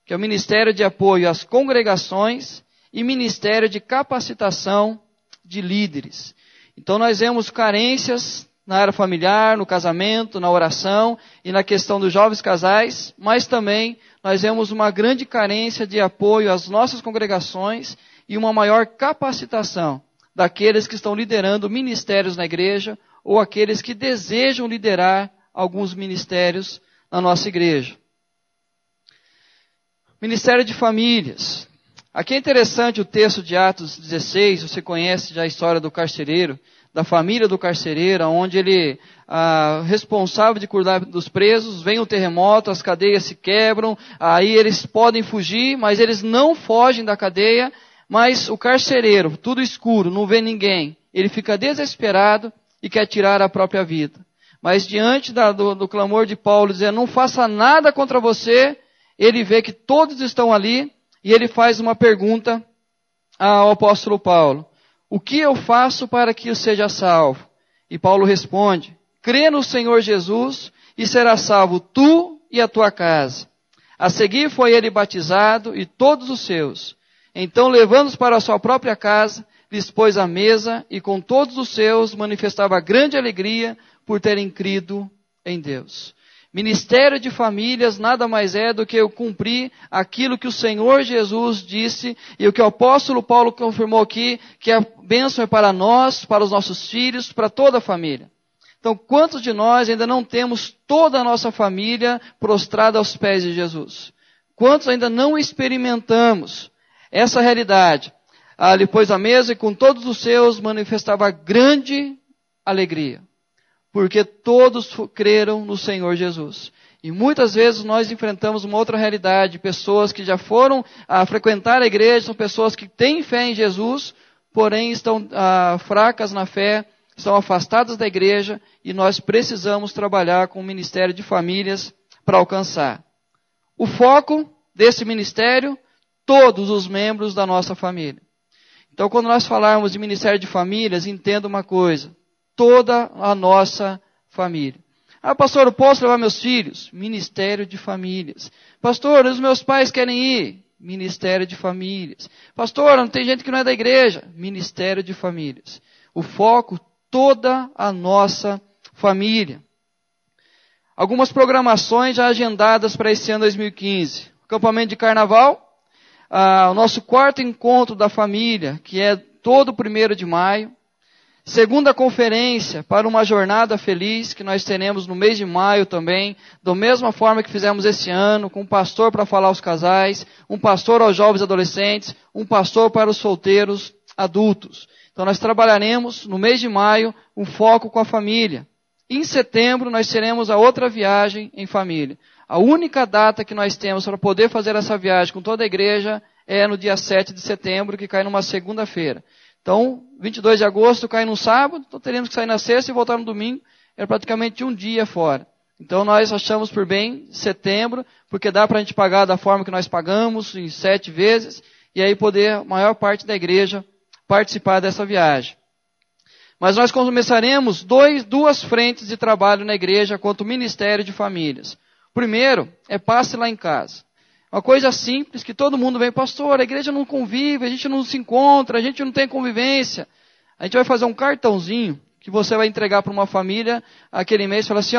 que é o Ministério de Apoio às Congregações e Ministério de Capacitação de Líderes. Então nós vemos carências na área familiar, no casamento, na oração e na questão dos jovens casais, mas também nós vemos uma grande carência de apoio às nossas congregações e uma maior capacitação daqueles que estão liderando ministérios na igreja ou aqueles que desejam liderar alguns ministérios na nossa igreja. Ministério de Famílias. Aqui é interessante o texto de Atos 16, você conhece já a história do carcereiro, da família do carcereiro, onde ele, responsável de cuidar dos presos, vem um terremoto, as cadeias se quebram, aí eles podem fugir, mas eles não fogem da cadeia, mas o carcereiro, tudo escuro, não vê ninguém, ele fica desesperado e quer tirar a própria vida. Mas diante do clamor de Paulo, dizendo, não faça nada contra você, ele vê que todos estão ali, e ele faz uma pergunta ao apóstolo Paulo. O que eu faço para que eu seja salvo? E Paulo responde, crê no Senhor Jesus e serás salvo tu e a tua casa. A seguir foi ele batizado e todos os seus. Então, levando-os para a sua própria casa, lhes pôs a mesa e com todos os seus manifestava grande alegria por terem crido em Deus. Ministério de Famílias nada mais é do que eu cumprir aquilo que o Senhor Jesus disse e o que o apóstolo Paulo confirmou aqui, que a bênção é para nós, para os nossos filhos, para toda a família. Então, quantos de nós ainda não temos toda a nossa família prostrada aos pés de Jesus? Quantos ainda não experimentamos essa realidade? Lhe pôs a mesa e com todos os seus manifestava grande alegria, porque todos creram no Senhor Jesus. E muitas vezes nós enfrentamos uma outra realidade, pessoas que já foram a frequentar a igreja, são pessoas que têm fé em Jesus, porém estão fracas na fé, estão afastadas da igreja, e nós precisamos trabalhar com o Ministério de Famílias para alcançar. O foco desse ministério, todos os membros da nossa família. Então, quando nós falarmos de Ministério de Famílias, entenda uma coisa, toda a nossa família. Pastor, eu posso levar meus filhos? Ministério de Famílias. Pastor, os meus pais querem ir? Ministério de Famílias. Pastor, não tem gente que não é da igreja? Ministério de Famílias. O foco, toda a nossa família. Algumas programações já agendadas para esse ano 2015. Acampamento de Carnaval, o nosso 4º encontro da família, que é todo 1º de maio. Segunda conferência para uma jornada feliz, que nós teremos no mês de maio também, da mesma forma que fizemos esse ano, com um pastor para falar aos casais, um pastor aos jovens adolescentes, um pastor para os solteiros adultos. Então nós trabalharemos no mês de maio um foco com a família. Em setembro nós teremos a outra viagem em família. A única data que nós temos para poder fazer essa viagem com toda a igreja é no dia 7 de setembro, que cai numa segunda-feira. Então, 22 de agosto cai num sábado, então teremos que sair na sexta e voltar no domingo. É praticamente um dia fora. Então nós achamos por bem setembro, porque dá para a gente pagar da forma que nós pagamos, em 7 vezes, e aí poder a maior parte da igreja participar dessa viagem. Mas nós começaremos duas frentes de trabalho na igreja quanto ministério de famílias. Primeiro, passe lá em casa. Uma coisa simples que todo mundo vem, pastor, a igreja não convive, a gente não se encontra, a gente não tem convivência. A gente vai fazer um cartãozinho que você vai entregar para uma família aquele mês e falar assim,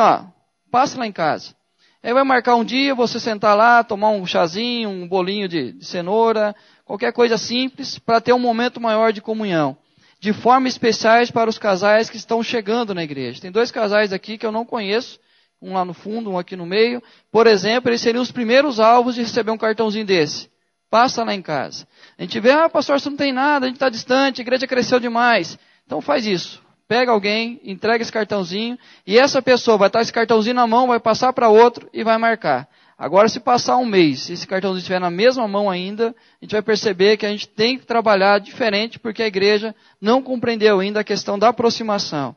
passe lá em casa. Aí vai marcar um dia, você sentar lá, tomar um chazinho, um bolinho de cenoura, qualquer coisa simples, para ter um momento maior de comunhão. De forma especiais para os casais que estão chegando na igreja. Tem 2 casais aqui que eu não conheço, um lá no fundo, um aqui no meio. Por exemplo, eles seriam os primeiros alvos de receber um cartãozinho desse. Passa lá em casa. A gente vê, pastor, você não tem nada, a gente está distante, a igreja cresceu demais. Então faz isso. Pega alguém, entrega esse cartãozinho, e essa pessoa vai estar esse cartãozinho na mão, vai passar para outro e vai marcar. Agora, se passar um mês, se esse cartãozinho estiver na mesma mão ainda, a gente vai perceber que a gente tem que trabalhar diferente, porque a igreja não compreendeu ainda a questão da aproximação.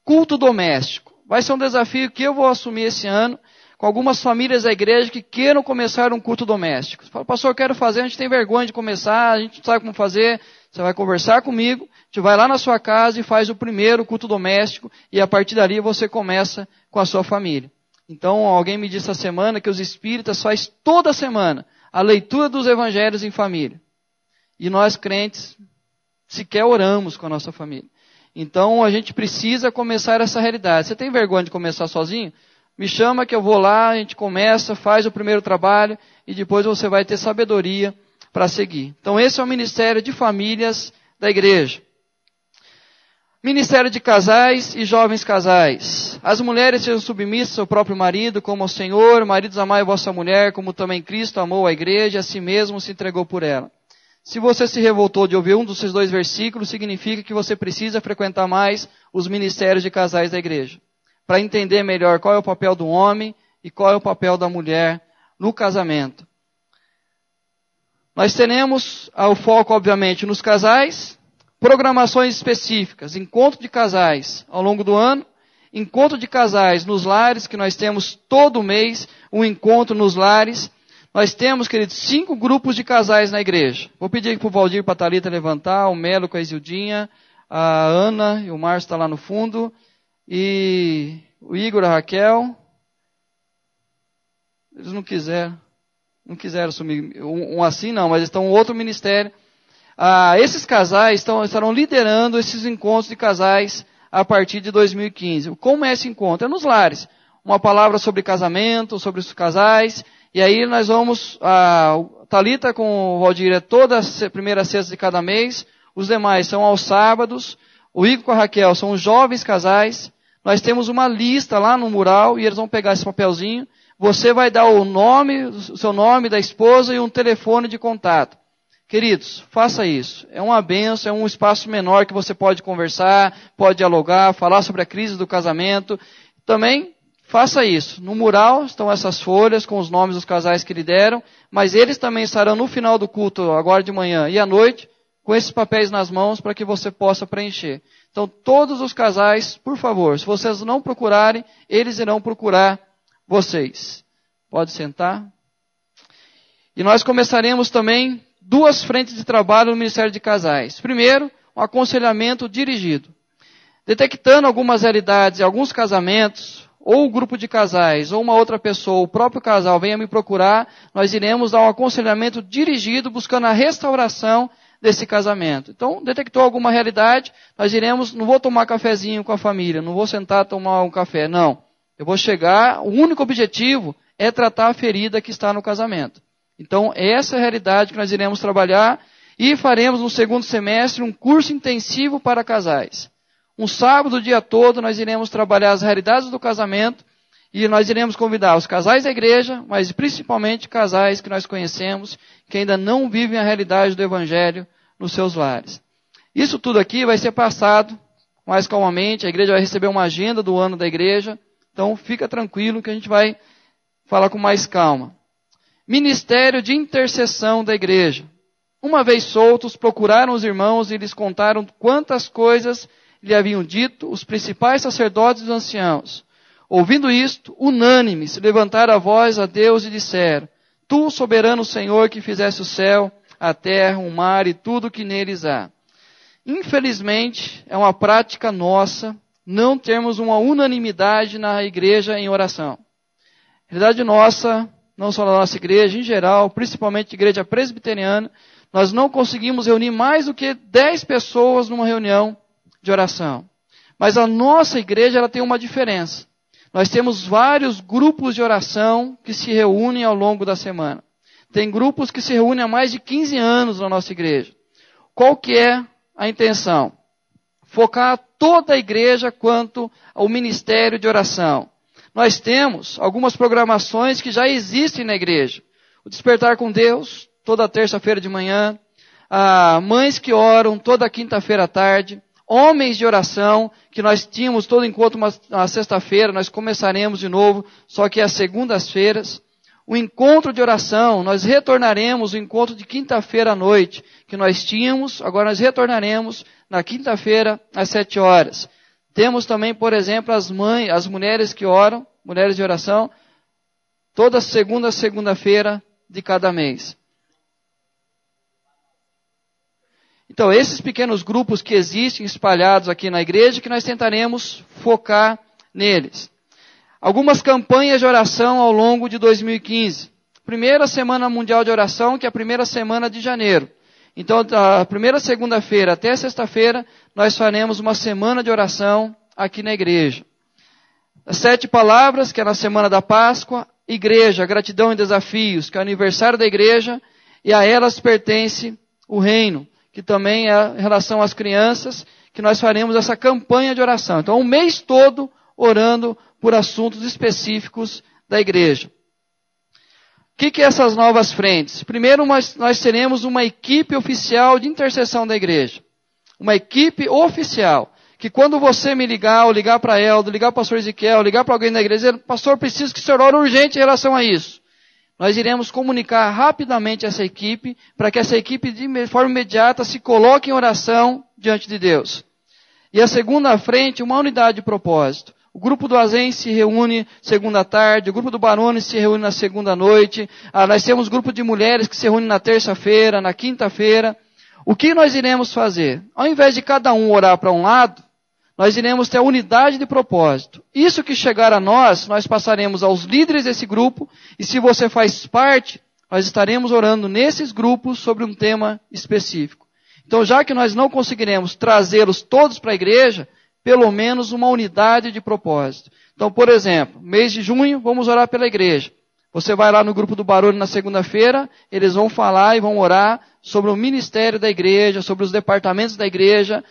Culto doméstico. Vai ser um desafio que eu vou assumir esse ano, com algumas famílias da igreja que queiram começar um culto doméstico. Você fala, pastor, eu quero fazer, a gente tem vergonha de começar, a gente não sabe como fazer. Você vai conversar comigo, a gente vai lá na sua casa e faz o primeiro culto doméstico, e a partir dali você começa com a sua família. Então, alguém me disse essa semana que os espíritas fazem toda semana a leitura dos evangelhos em família. E nós, crentes, sequer oramos com a nossa família. Então, a gente precisa começar essa realidade. Você tem vergonha de começar sozinho? Me chama que eu vou lá, a gente começa, faz o primeiro trabalho, e depois você vai ter sabedoria para seguir. Então, esse é o ministério de famílias da igreja. Ministério de casais e jovens casais. As mulheres sejam submissas ao próprio marido, como ao Senhor. Maridos, amai a vossa mulher, como também Cristo amou a igreja e a si mesmo se entregou por ela. Se você se revoltou de ouvir um desses 2 versículos, significa que você precisa frequentar mais os ministérios de casais da igreja, para entender melhor qual é o papel do homem e qual é o papel da mulher no casamento. Nós teremos o foco, obviamente, nos casais, programações específicas, encontro de casais ao longo do ano, encontro de casais nos lares, que nós temos todo mês um encontro nos lares. Nós temos, queridos, 5 grupos de casais na igreja. Vou pedir aqui para o Valdir e para a Thalita levantar, o Melo com a Isildinha, a Ana e o Márcio está lá no fundo, e o Igor, a Raquel. Eles não quiseram assumir assim não, mas estão em outro ministério. Esses casais estarão liderando esses encontros de casais a partir de 2015. Como é esse encontro? É nos lares. Uma palavra sobre casamento, sobre os casais, e aí nós vamos, Thalita com o Valdir é toda a primeira sexta de cada mês, os demais são aos sábados, o Igor com a Raquel são os jovens casais. Nós temos uma lista lá no mural, e eles vão pegar esse papelzinho. Você vai dar o seu nome da esposa e um telefone de contato. Queridos, faça isso. É uma bênção, é um espaço menor que você pode conversar, pode dialogar, falar sobre a crise do casamento. Também faça isso. No mural estão essas folhas com os nomes dos casais que lhe deram, mas eles também estarão no final do culto, agora de manhã e à noite, com esses papéis nas mãos para que você possa preencher. Então, todos os casais, por favor, se vocês não procurarem, eles irão procurar vocês. Pode sentar. E nós começaremos também 2 frentes de trabalho no Ministério de Casais. Primeiro, um aconselhamento dirigido. Detectando algumas realidades em alguns casamentos, ou o grupo de casais, ou uma outra pessoa, o próprio casal venha me procurar, nós iremos dar um aconselhamento dirigido, buscando a restauração desse casamento. Então, detectou alguma realidade, nós iremos, não vou tomar cafezinho com a família, não vou sentar tomar um café, não. Eu vou chegar, o único objetivo é tratar a ferida que está no casamento. Então, essa é a realidade que nós iremos trabalhar e faremos no segundo semestre um curso intensivo para casais. Um sábado, o dia todo, nós iremos trabalhar as realidades do casamento e nós iremos convidar os casais da igreja, mas principalmente casais que nós conhecemos, que ainda não vivem a realidade do Evangelho nos seus lares. Isso tudo aqui vai ser passado mais calmamente, a igreja vai receber uma agenda do ano da igreja, então fica tranquilo que a gente vai falar com mais calma. Ministério de intercessão da igreja. Uma vez soltos, procuraram os irmãos e lhes contaram quantas coisas lhe haviam dito os principais sacerdotes e os anciãos. Ouvindo isto, unânimes, levantaram a voz a Deus e disseram: Tu, soberano Senhor, que fizeste o céu, a terra, o mar e tudo o que neles há. Infelizmente, é uma prática nossa não termos uma unanimidade na igreja em oração. Realidade nossa, não só na nossa igreja, em geral, principalmente igreja presbiteriana, nós não conseguimos reunir mais do que 10 pessoas numa reunião de oração. Mas a nossa igreja ela tem uma diferença. Nós temos vários grupos de oração que se reúnem ao longo da semana. Tem grupos que se reúnem há mais de 15 anos na nossa igreja. Qual que é a intenção? Focar toda a igreja quanto ao ministério de oração. Nós temos algumas programações que já existem na igreja. O Despertar com Deus, toda terça-feira de manhã. Mães que oram, toda quinta-feira à tarde. Homens de oração, que nós tínhamos todo encontro na sexta-feira, nós começaremos de novo, só que às segundas-feiras. O encontro de oração, nós retornaremos o encontro de quinta-feira à noite, que nós tínhamos, agora nós retornaremos na quinta-feira às 7 horas. Temos também, por exemplo, as mulheres que oram, mulheres de oração, toda segunda-feira de cada mês. Então, esses pequenos grupos que existem espalhados aqui na igreja, que nós tentaremos focar neles. Algumas campanhas de oração ao longo de 2015. Primeira Semana Mundial de Oração, que é a primeira semana de janeiro. Então, da primeira segunda-feira até sexta-feira, nós faremos uma semana de oração aqui na igreja. As 7 palavras, que é na semana da Páscoa. Igreja, gratidão e desafios, que é o aniversário da igreja. E a elas pertence o reino, que também é em relação às crianças, que nós faremos essa campanha de oração. Então, um mês todo orando por assuntos específicos da igreja. O que é essas novas frentes? Primeiro, nós teremos uma equipe oficial de intercessão da igreja. Uma equipe oficial, que quando você me ligar, ou ligar para Eldo, ligar para o pastor Ezequiel, ligar para alguém da igreja, dizer, pastor, preciso que o senhor ore urgente em relação a isso. Nós iremos comunicar rapidamente essa equipe, para que essa equipe de forma imediata se coloque em oração diante de Deus. E a segunda frente, uma unidade de propósito. O grupo do Azen se reúne segunda tarde, o grupo do Barone se reúne na segunda noite, nós temos grupo de mulheres que se reúne na terça-feira, na quinta-feira. O que nós iremos fazer? Ao invés de cada um orar para um lado, nós iremos ter a unidade de propósito. Isso que chegar a nós passaremos aos líderes desse grupo, e se você faz parte, nós estaremos orando nesses grupos sobre um tema específico. Então, já que nós não conseguiremos trazê-los todos para a igreja, pelo menos uma unidade de propósito. Então, por exemplo, mês de junho, vamos orar pela igreja. Você vai lá no grupo do Barulho na segunda-feira, eles vão falar e vão orar sobre o ministério da igreja, sobre os departamentos da igreja,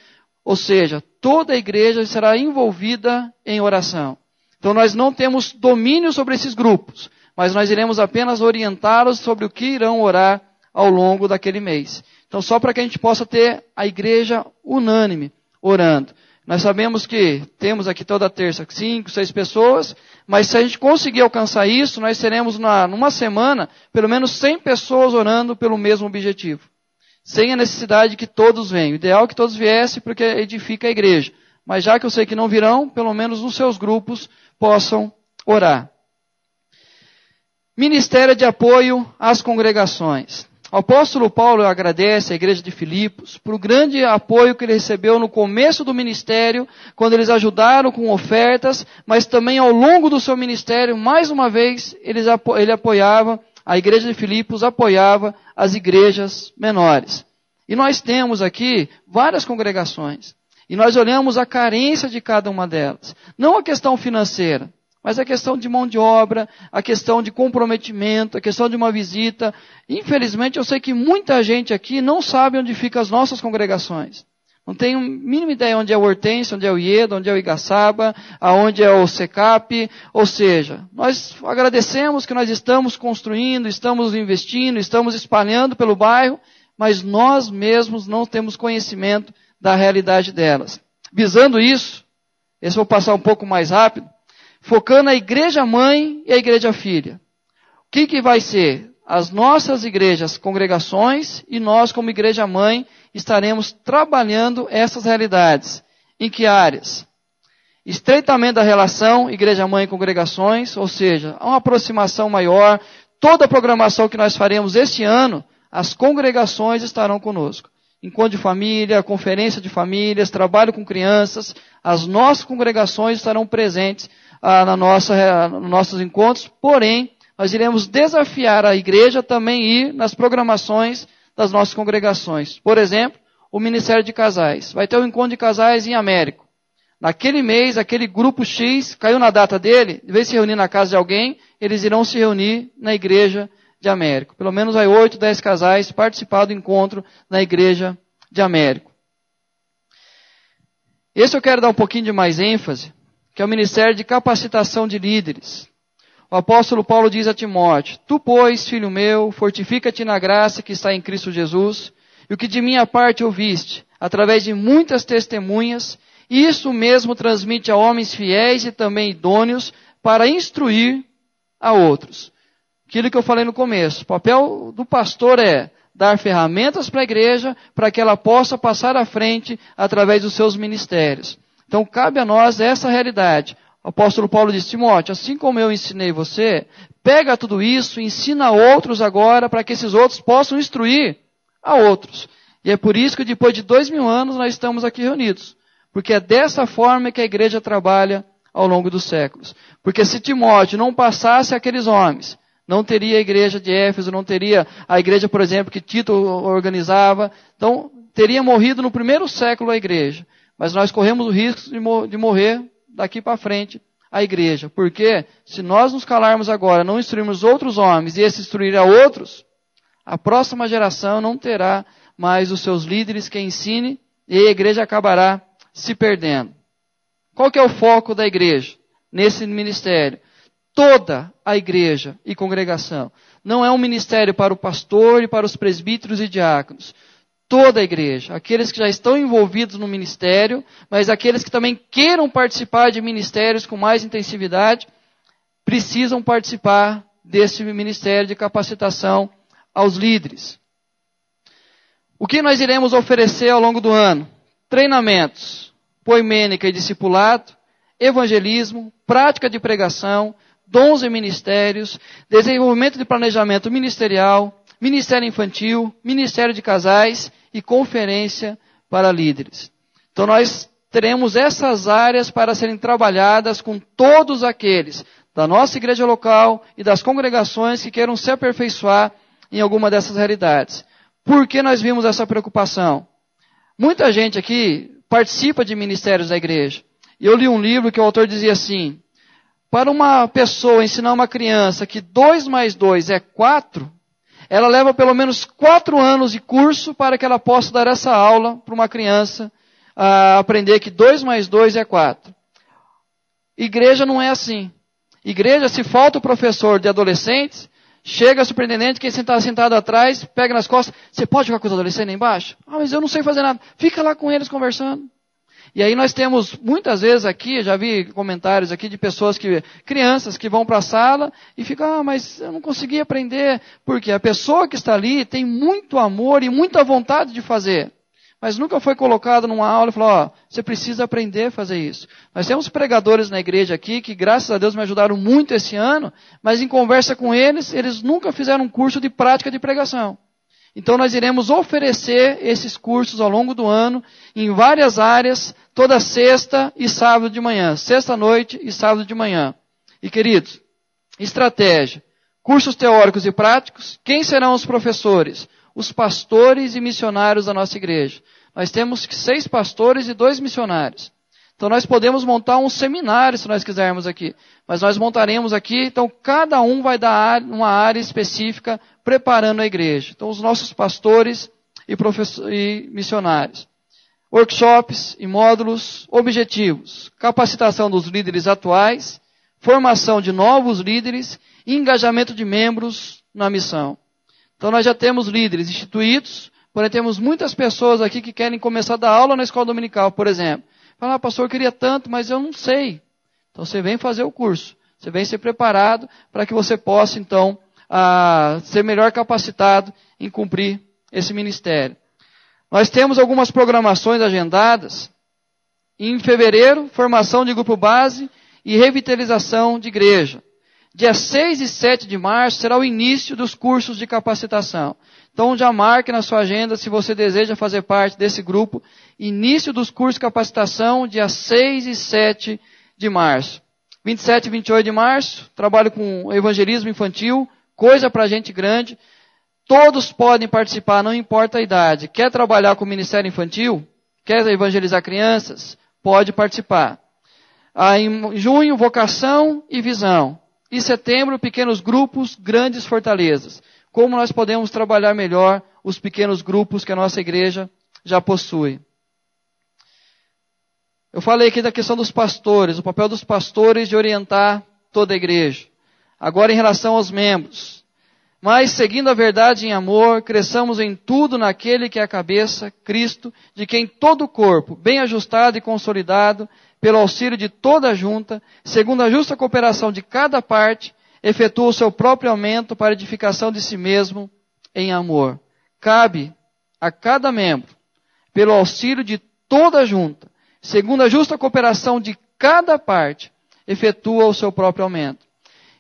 ou seja, toda a igreja será envolvida em oração. Então, nós não temos domínio sobre esses grupos, mas nós iremos apenas orientá-los sobre o que irão orar ao longo daquele mês. Então, só para que a gente possa ter a igreja unânime orando. Nós sabemos que temos aqui toda terça 5, 6 pessoas, mas se a gente conseguir alcançar isso, nós teremos numa semana pelo menos 100 pessoas orando pelo mesmo objetivo. Sem a necessidade que todos venham. O ideal é que todos viessem porque edifica a igreja. Mas já que eu sei que não virão, pelo menos nos seus grupos possam orar. Ministério de apoio às congregações. O apóstolo Paulo agradece à igreja de Filipos por o grande apoio que ele recebeu no começo do ministério, quando eles ajudaram com ofertas, mas também ao longo do seu ministério, mais uma vez, ele apoiava, a igreja de Filipos apoiava as igrejas menores. E nós temos aqui várias congregações, e nós olhamos a carência de cada uma delas. Não a questão financeira, mas a questão de mão de obra, a questão de comprometimento, a questão de uma visita. Infelizmente, eu sei que muita gente aqui não sabe onde ficam as nossas congregações. Não tem a mínima ideia onde é o Hortência, onde é o Ieda, onde é o Igaçaba, aonde é o Secap. Ou seja, nós agradecemos que nós estamos construindo, estamos investindo, estamos espalhando pelo bairro, mas nós mesmos não temos conhecimento da realidade delas. Visando isso, esse eu vou passar um pouco mais rápido, focando a igreja mãe e a igreja filha. O que vai ser? As nossas igrejas, congregações, e nós como igreja mãe estaremos trabalhando essas realidades. Em que áreas? Estreitamento da relação igreja mãe e congregações, ou seja, uma aproximação maior. Toda a programação que nós faremos este ano, as congregações estarão conosco. encontro de família, conferência de famílias, trabalho com crianças. As nossas congregações estarão presentes nos nossos encontros, porém, nós iremos desafiar a igreja também ir nas programações das nossas congregações. Por exemplo, o Ministério de Casais. Vai ter um encontro de casais em Américo. Naquele mês, aquele grupo X, caiu na data dele, de vez de se reunir na casa de alguém, eles irão se reunir na igreja de Américo. Pelo menos aí 8, 10 casais participar do encontro na igreja de Américo. Esse eu quero dar um pouquinho de mais ênfase, que é o Ministério de Capacitação de Líderes. O apóstolo Paulo diz a Timóteo: Tu, pois, filho meu, fortifica-te na graça que está em Cristo Jesus, e o que de minha parte ouviste, através de muitas testemunhas, isso mesmo transmite a homens fiéis e também idôneos para instruir a outros. Aquilo que eu falei no começo, o papel do pastor é dar ferramentas para a igreja para que ela possa passar à frente através dos seus ministérios. Então cabe a nós essa realidade. O apóstolo Paulo diz: Timóteo, assim como eu ensinei você, pega tudo isso e ensina a outros agora para que esses outros possam instruir a outros. E é por isso que depois de 2000 anos nós estamos aqui reunidos. Porque é dessa forma que a igreja trabalha ao longo dos séculos. Porque se Timóteo não passasse aqueles homens, não teria a igreja de Éfeso, não teria a igreja, por exemplo, que Tito organizava. Então, teria morrido no primeiro século a igreja. Mas nós corremos o risco de morrer daqui para frente a igreja. Porque se nós nos calarmos agora, não instruirmos outros homens e esse instruir a outros, a próxima geração não terá mais os seus líderes que ensinem e a igreja acabará se perdendo. Qual que é o foco da igreja nesse ministério? Toda a igreja e congregação. Não é um ministério para o pastor e para os presbíteros e diáconos. Toda a igreja. Aqueles que já estão envolvidos no ministério, mas aqueles que também queiram participar de ministérios com mais intensividade, precisam participar desse ministério de capacitação aos líderes. O que nós iremos oferecer ao longo do ano? Treinamentos, poimênica e discipulado, evangelismo, prática de pregação, dons e ministérios, desenvolvimento de planejamento ministerial, ministério infantil, ministério de casais e conferência para líderes. Então nós teremos essas áreas para serem trabalhadas com todos aqueles da nossa igreja local e das congregações que queiram se aperfeiçoar em alguma dessas realidades. Por que nós vimos essa preocupação? Muita gente aqui participa de ministérios da igreja. E eu li um livro que o autor dizia assim: para uma pessoa ensinar uma criança que 2 mais 2 é 4, ela leva pelo menos 4 anos de curso para que ela possa dar essa aula para uma criança aprender que 2 mais 2 é 4. Igreja não é assim. Igreja, se falta o professor de adolescentes, chega a superintendente, quem está sentado atrás, pega nas costas: você pode jogar com os adolescentes aí embaixo? Ah, mas eu não sei fazer nada. Fica lá com eles conversando. E aí nós temos, muitas vezes aqui, já vi comentários aqui de pessoas crianças que vão para a sala e ficam: mas eu não consegui aprender. Porque a pessoa que está ali tem muito amor e muita vontade de fazer. Mas nunca foi colocado numa aula e falou: você precisa aprender a fazer isso. Nós temos pregadores na igreja aqui que, graças a Deus, me ajudaram muito esse ano, mas em conversa com eles, eles nunca fizeram um curso de prática de pregação. Então nós iremos oferecer esses cursos ao longo do ano, em várias áreas, toda sexta e sábado de manhã. Sexta-noite e sábado de manhã. E queridos, estratégia, cursos teóricos e práticos. Quem serão os professores? Os pastores e missionários da nossa igreja. Nós temos 6 pastores e 2 missionários. Então nós podemos montar um seminário se nós quisermos aqui. Mas nós montaremos aqui, então cada um vai dar uma área específica preparando a igreja. Então os nossos pastores e missionários. Workshops e módulos objetivos. Capacitação dos líderes atuais, formação de novos líderes e engajamento de membros na missão. Então nós já temos líderes instituídos, porém temos muitas pessoas aqui que querem começar a dar aula na escola dominical, por exemplo. Fala: pastor, eu queria tanto, mas eu não sei. Então você vem fazer o curso. Você vem ser preparado para que você possa, então, ser melhor capacitado em cumprir esse ministério. Nós temos algumas programações agendadas. Em fevereiro, formação de grupo base e revitalização de igreja. Dia 6 e 7 de março será o início dos cursos de capacitação. Então já marque na sua agenda se você deseja fazer parte desse grupo. Início dos cursos de capacitação, dia 6 e 7 de março. 27 e 28 de março, trabalho com evangelismo infantil, coisa para gente grande. Todos podem participar, não importa a idade. Quer trabalhar com o ministério infantil? Quer evangelizar crianças? Pode participar. Em junho, vocação e visão. Em setembro, pequenos grupos, grandes fortalezas. Como nós podemos trabalhar melhor os pequenos grupos que a nossa igreja já possui. Eu falei aqui da questão dos pastores, o papel dos pastores de orientar toda a igreja. Agora em relação aos membros. Mas, seguindo a verdade em amor, cresçamos em tudo naquele que é a cabeça, Cristo, de quem todo o corpo, bem ajustado e consolidado, pelo auxílio de toda a junta, segundo a justa cooperação de cada parte, efetua o seu próprio aumento para a edificação de si mesmo em amor. Cabe a cada membro, pelo auxílio de toda a junta, segundo a justa cooperação de cada parte, efetua o seu próprio aumento.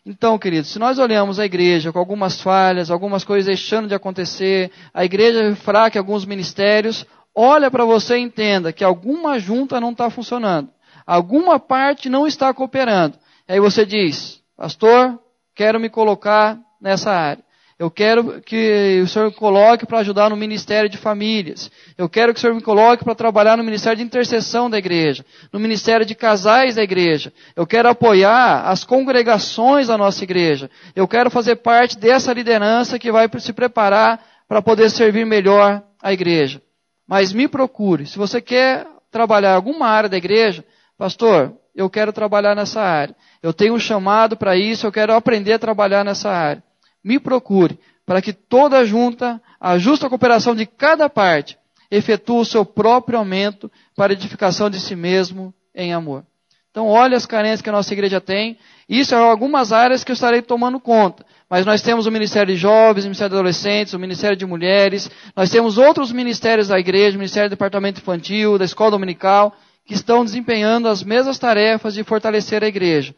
Então, queridos, se nós olhamos a igreja com algumas falhas, algumas coisas deixando de acontecer, a igreja fraca em alguns ministérios, olha para você e entenda que alguma junta não está funcionando. Alguma parte não está cooperando. Aí você diz, pastor, quero me colocar nessa área. Eu quero que o Senhor me coloque para ajudar no ministério de famílias. Eu quero que o Senhor me coloque para trabalhar no ministério de intercessão da igreja, no ministério de casais da igreja. Eu quero apoiar as congregações da nossa igreja. Eu quero fazer parte dessa liderança que vai se preparar para poder servir melhor a igreja. Mas me procure. Se você quer trabalhar em alguma área da igreja, pastor, eu quero trabalhar nessa área. Eu tenho um chamado para isso, eu quero aprender a trabalhar nessa área. Me procure, para que toda a junta, a justa cooperação de cada parte, efetue o seu próprio aumento para a edificação de si mesmo em amor. Então, olhe as carências que a nossa igreja tem. Isso é algumas áreas que eu estarei tomando conta. Mas nós temos o Ministério de Jovens, o Ministério de Adolescentes, o Ministério de Mulheres. Nós temos outros ministérios da igreja, o Ministério do Departamento Infantil, da Escola Dominical, que estão desempenhando as mesmas tarefas de fortalecer a igreja.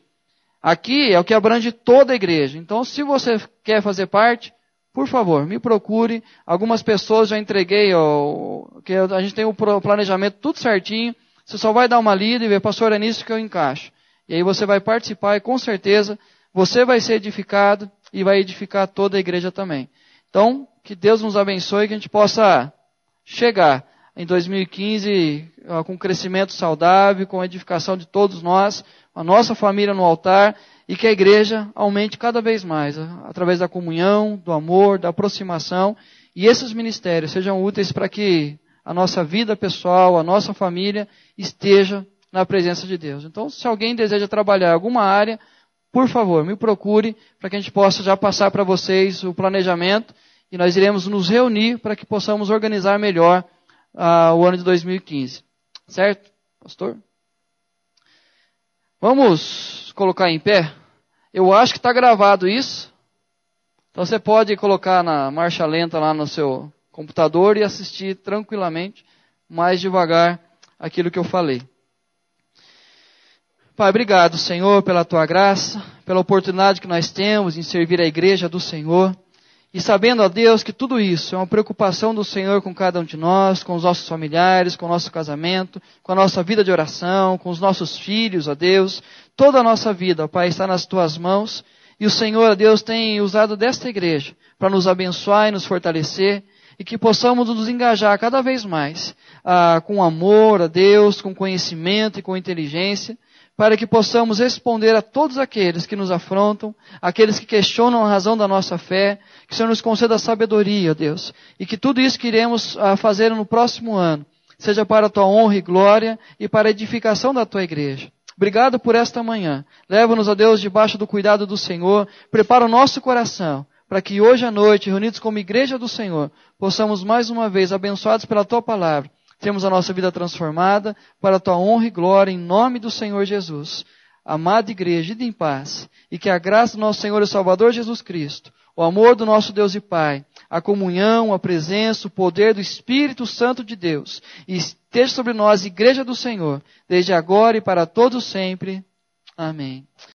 Aqui é o que abrange toda a igreja. Então, se você quer fazer parte, por favor, me procure. Algumas pessoas já entreguei, que a gente tem o planejamento tudo certinho. Você só vai dar uma lida e ver, pastor, é nisso que eu encaixo. E aí você vai participar e com certeza você vai ser edificado e vai edificar toda a igreja também. Então, que Deus nos abençoe e que a gente possa chegar em 2015 com crescimento saudável, com a edificação de todos nós, a nossa família no altar, e que a igreja aumente cada vez mais, através da comunhão, do amor, da aproximação, e esses ministérios sejam úteis para que a nossa vida pessoal, a nossa família, esteja na presença de Deus. Então, se alguém deseja trabalhar em alguma área, por favor, me procure, para que a gente possa já passar para vocês o planejamento, e nós iremos nos reunir para que possamos organizar melhor o ano de 2015. Certo, pastor? Vamos colocar em pé? Eu acho que está gravado isso. Então você pode colocar na marcha lenta lá no seu computador e assistir tranquilamente, mais devagar, aquilo que eu falei. Pai, obrigado, Senhor, pela Tua graça, pela oportunidade que nós temos em servir a igreja do Senhor. E sabendo, ó Deus, que tudo isso é uma preocupação do Senhor com cada um de nós, com os nossos familiares, com o nosso casamento, com a nossa vida de oração, com os nossos filhos, ó Deus. Toda a nossa vida, ó Pai, está nas Tuas mãos. E o Senhor, ó Deus, tem usado desta igreja para nos abençoar e nos fortalecer. E que possamos nos engajar cada vez mais com amor a Deus, com conhecimento e com inteligência, para que possamos responder a todos aqueles que nos afrontam, aqueles que questionam a razão da nossa fé, que o Senhor nos conceda sabedoria, Deus, e que tudo isso que iremos fazer no próximo ano, seja para a Tua honra e glória e para a edificação da Tua igreja. Obrigado por esta manhã. Leva-nos, ó Deus, debaixo do cuidado do Senhor, prepara o nosso coração, para que hoje à noite, reunidos como igreja do Senhor, possamos mais uma vez, abençoados pela Tua palavra, temos a nossa vida transformada para a Tua honra e glória em nome do Senhor Jesus. Amada igreja, ide em paz. E que a graça do nosso Senhor e Salvador Jesus Cristo, o amor do nosso Deus e Pai, a comunhão, a presença, o poder do Espírito Santo de Deus, e esteja sobre nós, igreja do Senhor, desde agora e para todos sempre. Amém.